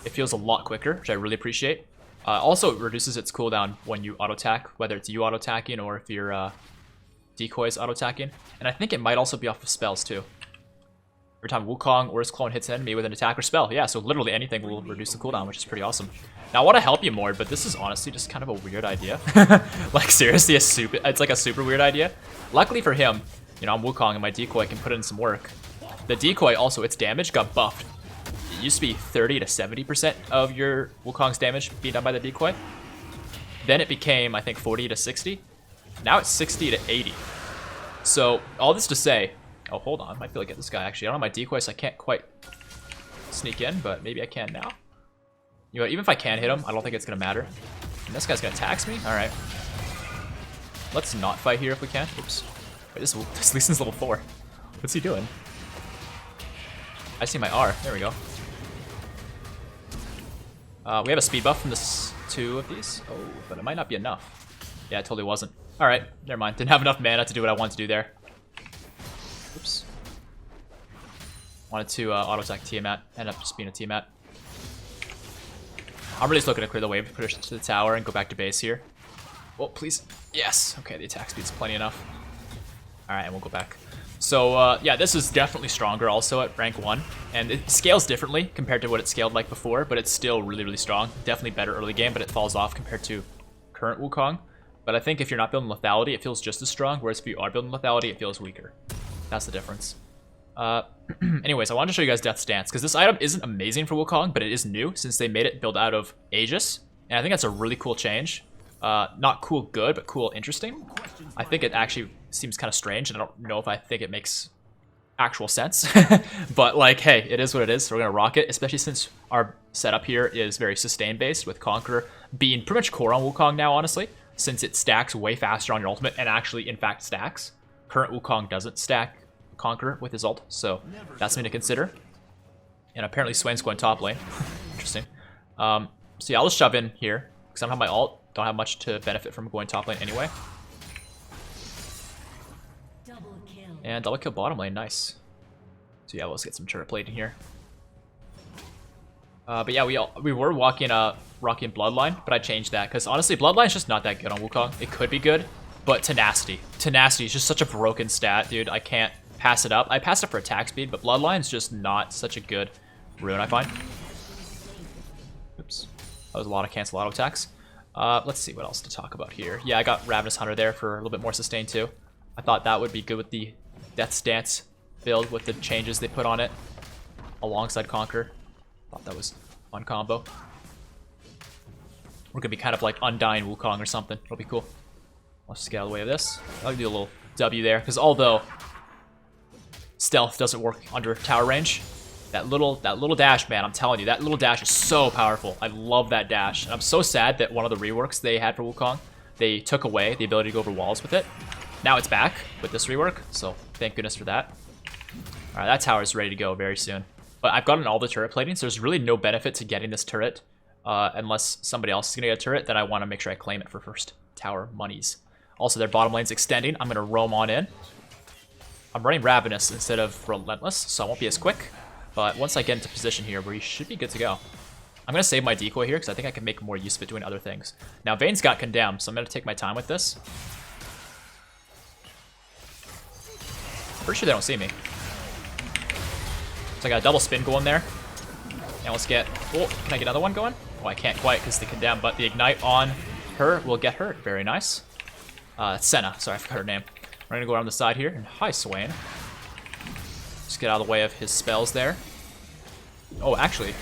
It feels a lot quicker, which I really appreciate. Also, it reduces its cooldown when you auto-attack, whether it's you auto-attacking or if your decoys auto-attacking. And I think it might also be off of spells, too. Every time Wukong or his clone hits an enemy with an attack or spell. Yeah, so literally anything will reduce the cooldown, which is pretty awesome. Now, I want to help you more, but this is honestly just kind of a weird idea. Like, seriously, it's like a super weird idea. Luckily for him, you know, I'm Wukong and my decoy can put in some work. The decoy also, its damage got buffed. It used to be 30 to 70% of your Wukong's damage being done by the decoy. Then it became, I think, 40 to 60. Now it's 60 to 80. So, all this to say... Oh, hold on. I might be able to get this guy, actually. I don't have my decoy, so I can't quite sneak in, but maybe I can now. You know, even if I can hit him, I don't think it's going to matter. And this guy's going to tax me? Alright. Let's not fight here if we can. Oops. Wait, this Lee Sin's level 4. What's he doing? I see my R. There we go. We have a speed buff from this 2 of these. Oh, but it might not be enough. Yeah, it totally wasn't. Alright, never mind. Didn't have enough mana to do what I wanted to do there. Oops. Wanted to auto-attack Tiamat. Ended up just being a Tiamat. I'm really just looking to clear the wave, push it to the tower, and go back to base here. Oh, please. Yes. Okay, the attack speed's plenty enough. Alright, and we'll go back. So, yeah, this is definitely stronger also at rank 1. And it scales differently compared to what it scaled like before, but it's still really, really strong. Definitely better early game, but it falls off compared to current Wukong. But I think if you're not building lethality, it feels just as strong, whereas if you are building lethality, it feels weaker. That's the difference. Anyways, I wanted to show you guys Death's Dance, because this item isn't amazing for Wukong, but it is new, since they made it build out of Aegis. And I think that's a really cool change. Not cool good, but cool interesting. I think it actually seems kind of strange, and I don't know if I think it makes actual sense. But, like, hey, it is what it is, so we're going to rock it, especially since our setup here is very sustain-based, with Conqueror being pretty much core on Wukong now, honestly, since it stacks way faster on your ultimate, and actually, in fact, stacks. Current Wukong doesn't stack Conqueror with his ult, so that's something to consider. And apparently Swain's going top lane. Interesting. So yeah, I'll just shove in here, because I don't have my ult. Don't have much to benefit from going top lane anyway. And double kill bottom lane, nice. So yeah, let's get some turret plating here. But yeah, we were rocking Bloodline, but I changed that, because honestly, Bloodline's just not that good on Wukong. It could be good, but Tenacity. Tenacity is just such a broken stat, dude. I can't pass it up. I passed it for attack speed, but Bloodline's just not such a good rune, I find. Oops. That was a lot of cancel auto attacks. Let's see what else to talk about here. Yeah, I got Ravenous Hunter there for a little bit more sustain too. I thought that would be good with the Death's Dance build with the changes they put on it alongside Conquer. Thought that was a fun combo. We're gonna be kind of like Undying Wukong or something. It'll be cool. Let's just get out of the way of this. I'll do a little W there, because although stealth doesn't work under tower range, that little dash, man, I'm telling you, that little dash is so powerful. I love that dash. And I'm so sad that one of the reworks they had for Wukong, they took away the ability to go over walls with it. Now it's back with this rework, so thank goodness for that. Alright, that tower is ready to go very soon. But I've gotten all the turret plating, so there's really no benefit to getting this turret. Unless somebody else is going to get a turret, then I want to make sure I claim it for first tower monies. Also, their bottom lane's extending. I'm going to roam on in. I'm running Ravenous instead of Relentless, so I won't be as quick. But once I get into position here, we should be good to go. I'm going to save my decoy here, because I think I can make more use of it doing other things. Now, Vayne's got Condemned, so I'm going to take my time with this. Pretty sure they don't see me. So I got a double spin going there. And let's get... Oh, can I get another one going? Oh, I can't quite because the Condemn, but the Ignite on her will get hurt. Very nice. Senna. Sorry, I forgot her name. We're going to go around the side here. And hi, Swain. Just get out of the way of his spells there. Oh, actually,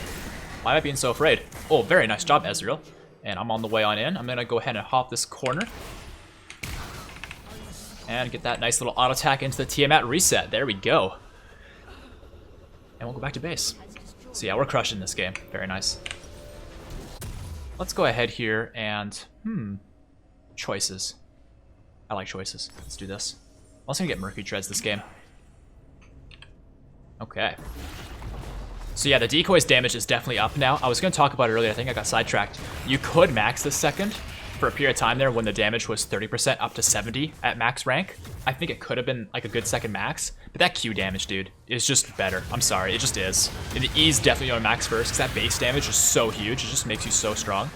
why am I being so afraid? Oh, very nice job, Ezreal. And I'm on the way on in. I'm going to go ahead and hop this corner. And get that nice little auto attack into the Tiamat reset. There we go. And we'll go back to base. So yeah, we're crushing this game. Very nice. Let's go ahead here and... choices. I like choices. Let's do this. I'm also gonna get Mercury Treads this game. Okay. So yeah, the decoy's damage is definitely up now. I was gonna talk about it earlier. I think I got sidetracked. You could max this second for a period of time there when the damage was 30% up to 70 at max rank. I think it could have been like a good second max, but that Q damage, dude, is just better. I'm sorry, it just is. And the E's definitely on max first, because that base damage is so huge. It just makes you so strong.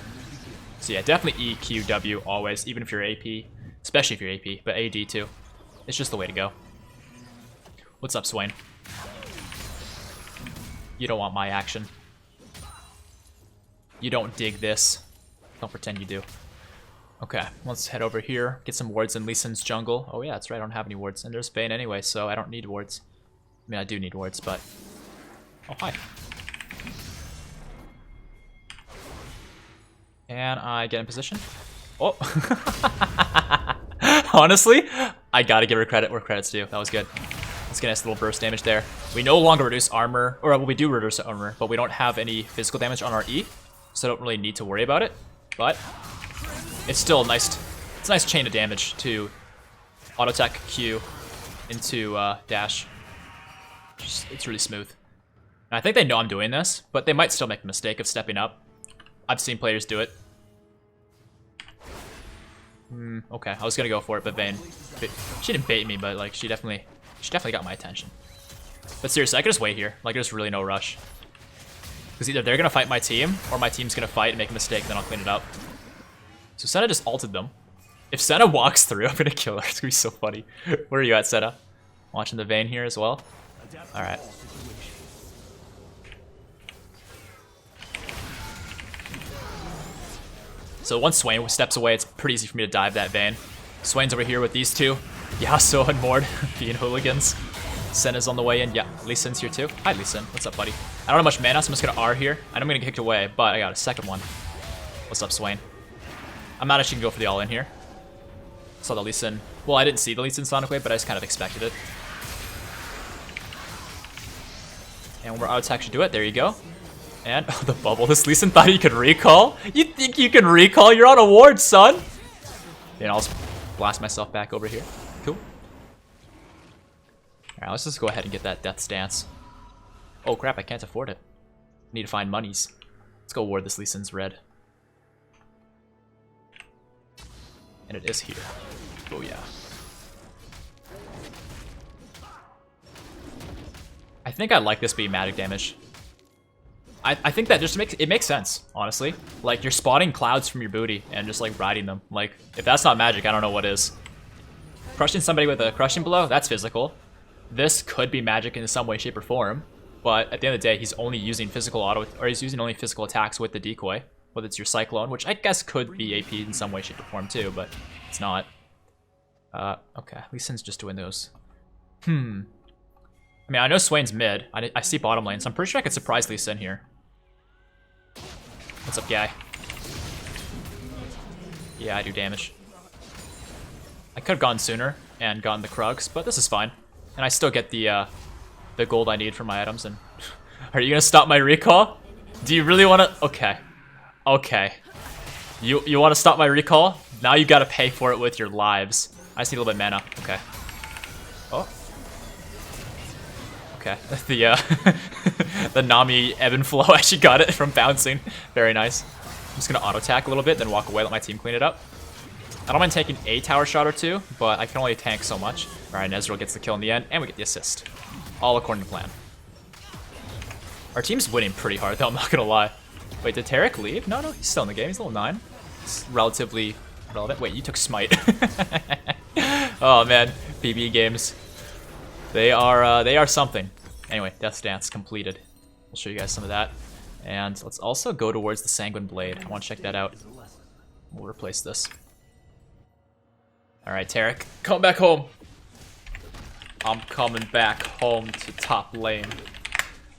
So yeah, definitely E, Q, W always, even if you're AP, especially if you're AP, but AD too. It's just the way to go. What's up, Swain? You don't want my action. You don't dig this. Don't pretend you do. Okay, let's head over here, get some wards in Lee Sin's jungle. Oh yeah, that's right, I don't have any wards. And there's Vayne anyway, so I don't need wards. I mean, I do need wards, but... Oh, hi. And I get in position. Oh! Honestly, I gotta give her credit where credit's due. That was good. Let's get a nice little burst damage there. We no longer reduce armor, or well, we do reduce armor, but we don't have any physical damage on our E, so I don't really need to worry about it. But... it's still nice. It's a nice chain of damage to auto attack Q into dash. It's really smooth. And I think they know I'm doing this, but they might still make the mistake of stepping up. I've seen players do it. Okay, I was gonna go for it, but Vayne, she didn't bait me, but like she definitely got my attention. But seriously, I could just wait here. Like there's really no rush. Because either they're gonna fight my team, or my team's gonna fight and make a mistake, and then I'll clean it up. So Senna just ulted them. If Senna walks through, I'm gonna kill her. It's gonna be so funny. Where are you at, Senna? Watching the Vayne here as well? Alright. So once Swain steps away, it's pretty easy for me to dive that Vayne. Swain's over here with these two. Yasuo and Mord being hooligans. Senna's on the way in. Yeah, Lee Sin's here too. Hi, Lee Sin. What's up, buddy? I don't have much mana, so I'm just gonna R here. I know I'm gonna get kicked away, but I got a second one. What's up, Swain? I'm not actually gonna go for the all-in here. Saw the Lee Sin. Well, I didn't see the Lee Sin Sonic Wave, but I just kind of expected it. And we're out to actually do it. There you go. And oh, the bubble. This Lee Sin thought he could recall? You think you can recall? You're on a ward, son! And I'll just blast myself back over here. Cool. Alright, let's just go ahead and get that Death's Dance. Oh crap, I can't afford it. Need to find monies. Let's go ward this Lee Sin's red. And it is here. Oh yeah. I think I like this being magic damage. I think that just makes sense, honestly. Like you're spotting clouds from your booty and just like riding them. Like if that's not magic, I don't know what is. Crushing somebody with a crushing blow, that's physical. this could be magic in some way, shape, or form. But at the end of the day, he's only using physical auto, or he's using only physical attacks with the decoy. Whether it's your Cyclone, which I guess could be AP in some way, shape, or form too, but it's not. Okay, Lee Sin's just doing those. I mean, I know Swain's mid. I see bottom lane, so I'm pretty sure I could surprise Lee Sin here. What's up, guy? Yeah, I do damage. I could have gone sooner and gotten the Krugs, but this is fine. And I still get the gold I need for my items. And are you gonna stop my recall? Do you really want to? Okay. Okay. You want to stop my recall? Now you gotta pay for it with your lives. I just need a little bit of mana. Okay. Oh. Okay. The Nami ebb and flow actually got it from bouncing. Very nice. I'm just gonna auto attack a little bit, then walk away, let my team clean it up. I don't mind taking a tower shot or two, but I can only tank so much. Alright, Nezreal gets the kill in the end, and we get the assist. All according to plan. Our team's winning pretty hard, though, I'm not gonna lie. Wait, did Tarek leave? No, he's still in the game. He's level 9. It's relatively relevant. Wait, you took Smite. Oh, man. PB games. They are something. Anyway, Death's Dance completed. I'll show you guys some of that. And let's also go towards the Sanguine Blade. I want to check that out. We'll replace this. Alright, Tarek. Come back home. I'm coming back home to top lane.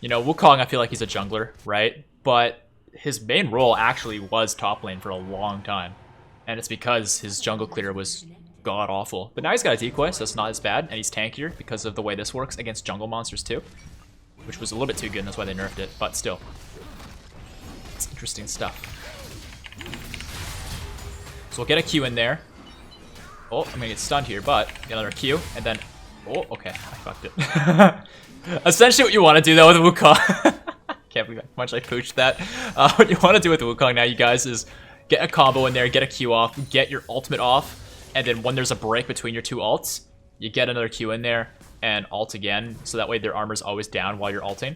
You know, Wukong, I feel like he's a jungler, right? But his main role actually was top lane for a long time. And it's because his jungle clear was god-awful. But now he's got a decoy, so it's not as bad. And he's tankier because of the way this works against jungle monsters too. Which was a little bit too good, and that's why they nerfed it. But still. It's interesting stuff. So we'll get a Q in there. Oh, I'm gonna get stunned here, but get another Q, and then... Oh, okay, I fucked it. Essentially what you want to do, though, with Wukong... Can't believe how much I pooched that. What you want to do with Wukong now, you guys, is get a combo in there, get a Q off, get your ultimate off, and then when there's a break between your two ults, you get another Q in there, and ult again, so that way their armor's always down while you're ulting.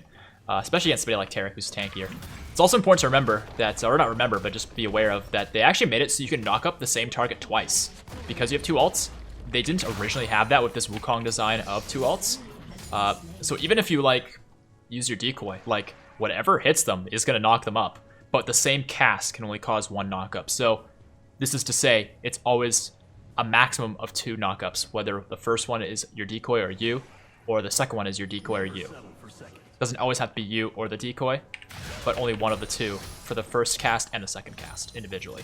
Especially against somebody like Tarek, who's tankier. It's also important to remember that, or not remember, but just be aware of, that they actually made it so you can knock up the same target twice. Because you have two ults, they didn't originally have that with this Wukong design of two ults. So even if you, like, use your decoy, like, whatever hits them is going to knock them up. But the same cast can only cause one knockup. So this is to say, it's always a maximum of 2 knockups, whether the first one is your decoy or you, or the second one is your decoy or you. It doesn't always have to be you or the decoy, but only one of the two for the first cast and the second cast individually.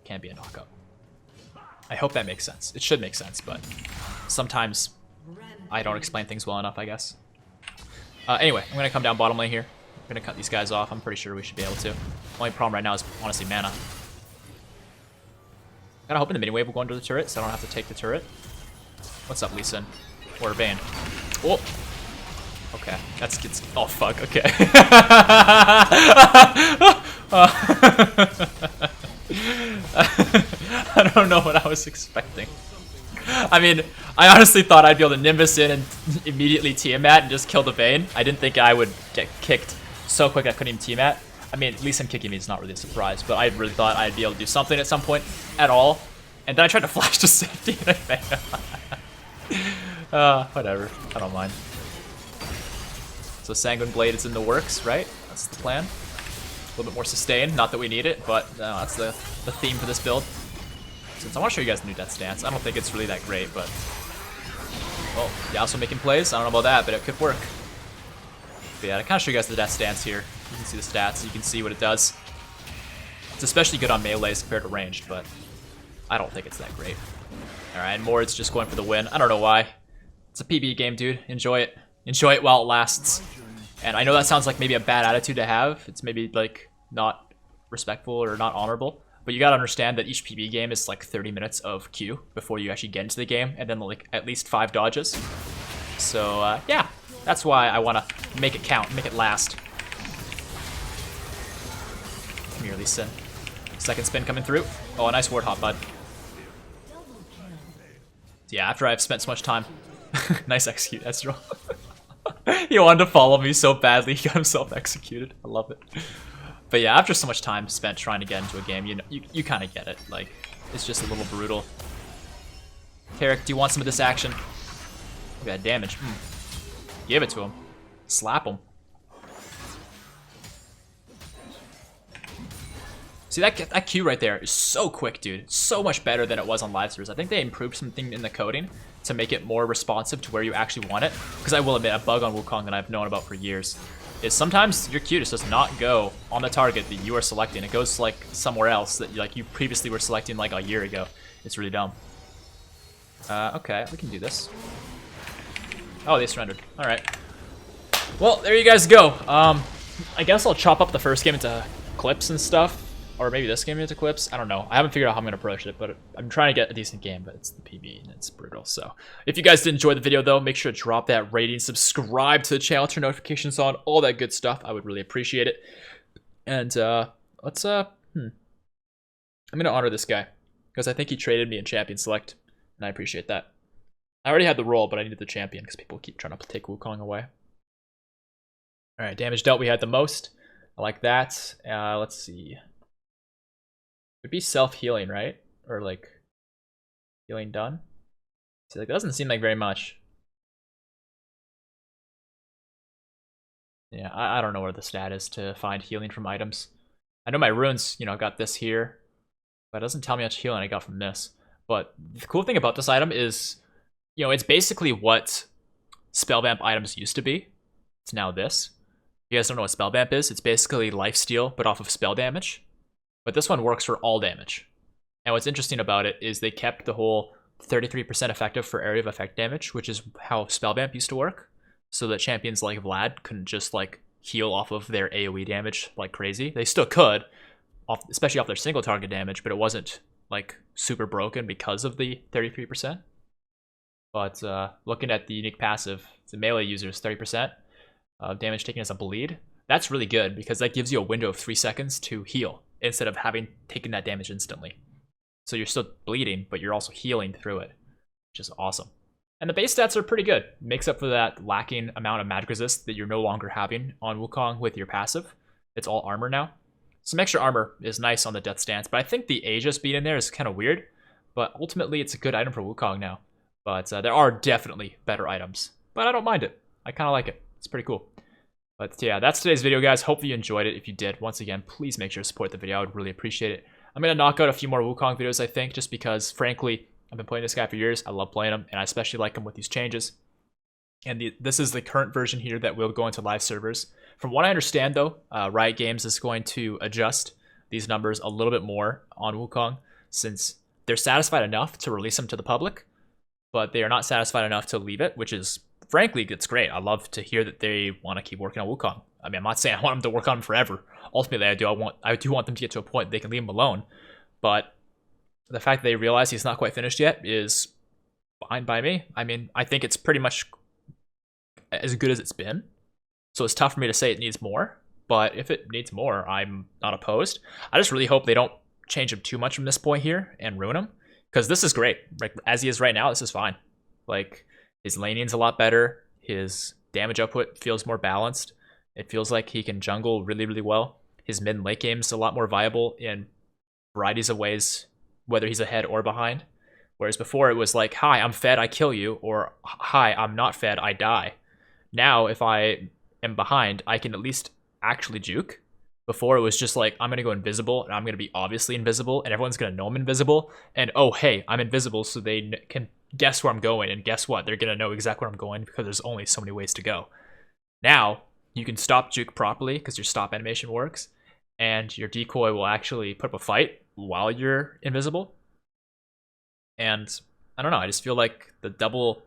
Can be a knockup. I hope that makes sense. It should make sense, but sometimes I don't explain things well enough, I guess. Anyway, I'm going to come down bottom lane here. I'm going to cut these guys off. I'm pretty sure we should be able to. Only problem right now is, honestly, mana. Kinda hoping the mini wave will go under the turret, so I don't have to take the turret. What's up, Lee Sin? Or Bane? Oh! Okay, that's gets. Oh, fuck, okay. I don't know what I was expecting. I mean, I honestly thought I'd be able to Nimbus in and immediately Tiamat and just kill the Vayne. I didn't think I would get kicked so quick I couldn't even Tiamat. I mean, Lee Sin kicking me is not really a surprise, but I really thought I'd be able to do something at some point at all. And then I tried to flash to safety and I failed. Whatever. I don't mind. So Sanguine Blade is in the works, right? That's the plan. A little bit more sustain. Not that we need it, but that's the theme for this build. Since I want to show you guys the new Death Stance. I don't think it's really that great, but... Oh, Yasuo making plays? I don't know about that, but it could work. But yeah, I kind of show you guys the Death Stance here. You can see the stats, you can see what it does. It's especially good on melees compared to ranged, but I don't think it's that great. Alright, and Mord's just going for the win. I don't know why. It's a PB game, dude. Enjoy it. Enjoy it while it lasts. And I know that sounds like maybe a bad attitude to have. It's maybe, like, not respectful or not honorable. But you gotta understand that each PB game is like 30 minutes of queue before you actually get into the game, and then like at least 5 dodges. So yeah, that's why I wanna make it count, make it last. Come here, Lee Sin. Second spin coming through. Oh, a nice ward hop, bud. Yeah, after I've spent so much time. Nice execute, Ezreal. He wanted to follow me so badly, he got himself executed. I love it. But yeah, after so much time spent trying to get into a game, you know, you kind of get it. Like, it's just a little brutal. Tarek, do you want some of this action? Look at that damage. Give it to him. Slap him. See, that Q right there is so quick, dude. So much better than it was on live servers. I think they improved something in the coding to make it more responsive to where you actually want it. Because I will admit, a bug on Wukong that I've known about for years is sometimes your Q just does not go on the target that you are selecting. It goes like somewhere else that like you previously were selecting like a year ago. It's really dumb. Okay, we can do this. Oh, they surrendered. All right. Well, there you guys go. I guess I'll chop up the first game into clips and stuff. Or maybe this game into clips. I don't know. I haven't figured out how I'm going to approach it, but I'm trying to get a decent game, but it's the PB and it's brutal. So if you guys did enjoy the video, though, make sure to drop that rating, subscribe to the channel, turn notifications on, all that good stuff. I would really appreciate it. And let's, I'm going to honor this guy because I think he traded me in Champion Select, and I appreciate that. I already had the role, but I needed the champion because people keep trying to take Wukong away. All right, damage dealt we had the most. I like that. Let's see. It'd be self-healing, right? Or like healing done. See, like that doesn't seem like very much. Yeah, I don't know where the stat is to find healing from items. I know my runes, you know, got this here, but it doesn't tell me how much healing I got from this. But the cool thing about this item is, you know, it's basically what spellvamp items used to be. It's now this. If you guys don't know what spellvamp is, it's basically lifesteal, but off of spell damage. But this one works for all damage. And what's interesting about it is they kept the whole 33% effective for area of effect damage, which is how Spellvamp used to work. So that champions like Vlad couldn't just like heal off of their AoE damage like crazy. They still could, especially off their single target damage, but it wasn't like super broken because of the 33%. But looking at the unique passive, the melee users 30% damage taken as a bleed. That's really good because that gives you a window of 3 seconds to heal, instead of having taken that damage instantly. So you're still bleeding, but you're also healing through it, which is awesome. And the base stats are pretty good. It makes up for that lacking amount of magic resist that you're no longer having on Wukong with your passive. It's all armor now. Some extra armor is nice on the death stance, but I think the Aegis being in there is kind of weird. But ultimately, it's a good item for Wukong now. But there are definitely better items. But I don't mind it. I kind of like it. It's pretty cool. But yeah, that's today's video, guys. Hopefully you enjoyed it. If you did, once again, please make sure to support the video. I would really appreciate it. I'm going to knock out a few more Wukong videos, I think, just because, frankly, I've been playing this guy for years. I love playing him, and I especially like him with these changes. And this is the current version here that will go into live servers. From what I understand, though, Riot Games is going to adjust these numbers a little bit more on Wukong, since they're satisfied enough to release them to the public, but they are not satisfied enough to leave it, which is, frankly, it's great. I love to hear that they want to keep working on Wukong. I mean, I'm not saying I want them to work on him forever. Ultimately, I do want them to get to a point they can leave him alone. But the fact that they realize he's not quite finished yet is fine by me. I mean, I think it's pretty much as good as it's been. So it's tough for me to say it needs more. But if it needs more, I'm not opposed. I just really hope they don't change him too much from this point here and ruin him. Because this is great. Like, as he is right now, this is fine. Like, his laning's a lot better. His damage output feels more balanced. It feels like he can jungle really, really well. His mid and late game's a lot more viable in varieties of ways, whether he's ahead or behind. Whereas before it was like, hi, I'm fed, I kill you, or hi, I'm not fed, I die. Now, if I am behind, I can at least actually juke. Before it was just like, I'm going to go invisible, and I'm going to be obviously invisible, and everyone's going to know I'm invisible, and oh, hey, I'm invisible, so they can guess where I'm going, and guess what? They're going to know exactly where I'm going because there's only so many ways to go. Now, you can stop juke properly because your stop animation works, and your decoy will actually put up a fight while you're invisible. And I don't know, I just feel like the double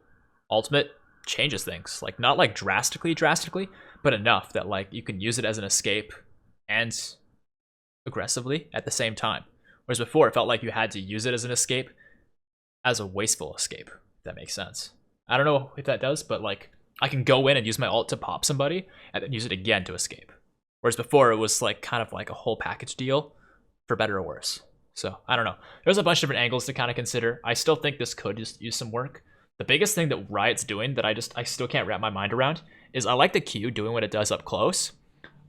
ultimate changes things. Like, not like drastically, but enough that like you can use it as an escape and aggressively at the same time. Whereas before, it felt like you had to use it as an escape, as a wasteful escape, if that makes sense. I don't know if that does, but like, I can go in and use my ult to pop somebody, and then use it again to escape. Whereas before, it was like kind of like a whole package deal, for better or worse. So, I don't know. There's a bunch of different angles to kind of consider. I still think this could just use some work. The biggest thing that Riot's doing that I still can't wrap my mind around is I like the Q doing what it does up close,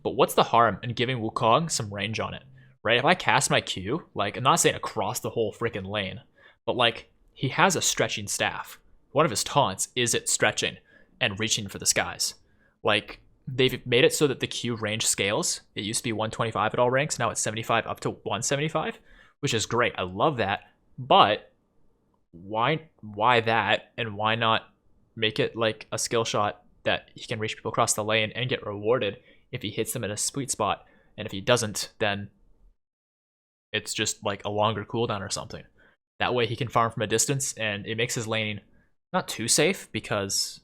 but what's the harm in giving Wukong some range on it, right? If I cast my Q, like, I'm not saying across the whole freaking lane, but like, he has a stretching staff. one of his taunts is it stretching and reaching for the skies. Like, they've made it so that the Q range scales. It used to be 125 at all ranks, now it's 75 up to 175, which is great. I love that. But why that, and why not make it like a skill shot that he can reach people across the lane and get rewarded if he hits them in a sweet spot, and if he doesn't, then it's just like a longer cooldown or something. That way he can farm from a distance, and it makes his laning not too safe, because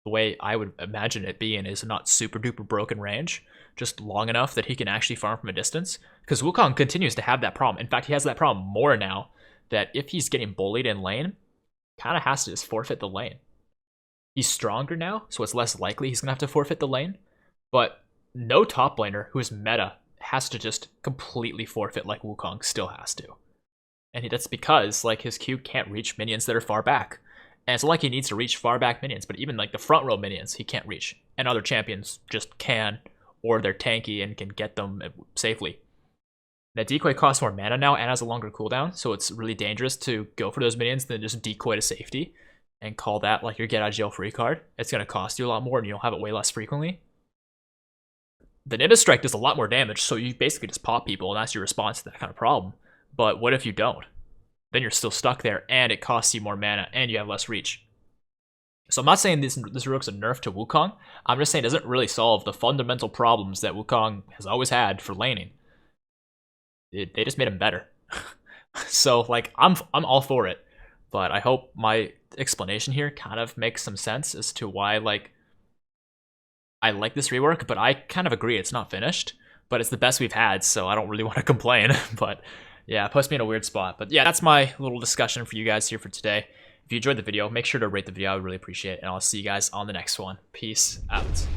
the way I would imagine it being is not super duper broken range, just long enough that he can actually farm from a distance. Because Wukong continues to have that problem. In fact, he has that problem more now, that if he's getting bullied in lane, kind of has to just forfeit the lane. He's stronger now, so it's less likely he's going to have to forfeit the lane. But no top laner who is meta has to just completely forfeit like Wukong still has to. And that's because like his Q can't reach minions that are far back. And it's not like he needs to reach far back minions, but even like the front row minions he can't reach. And other champions just can, or they're tanky and can get them safely. That decoy costs more mana now and has a longer cooldown, so it's really dangerous to go for those minions than just decoy to safety and call that like your get out of jail free card. It's going to cost you a lot more and you'll have it way less frequently. The Nimbus Strike does a lot more damage, so you basically just pop people, and that's your response to that kind of problem. But what if you don't? Then you're still stuck there, and it costs you more mana, and you have less reach. So I'm not saying this Reworked's a nerf to Wukong. I'm just saying it doesn't really solve the fundamental problems that Wukong has always had for laning. They just made him better. So like I'm all for it, but I hope my explanation here kind of makes some sense as to why like I like this rework, but I kind of agree it's not finished, but it's the best we've had, so I don't really want to complain. But yeah, it puts me in a weird spot. But yeah, that's my little discussion for you guys here for today. If you enjoyed the video, make sure to rate the video. I would really appreciate it, and I'll see you guys on the next one. Peace out.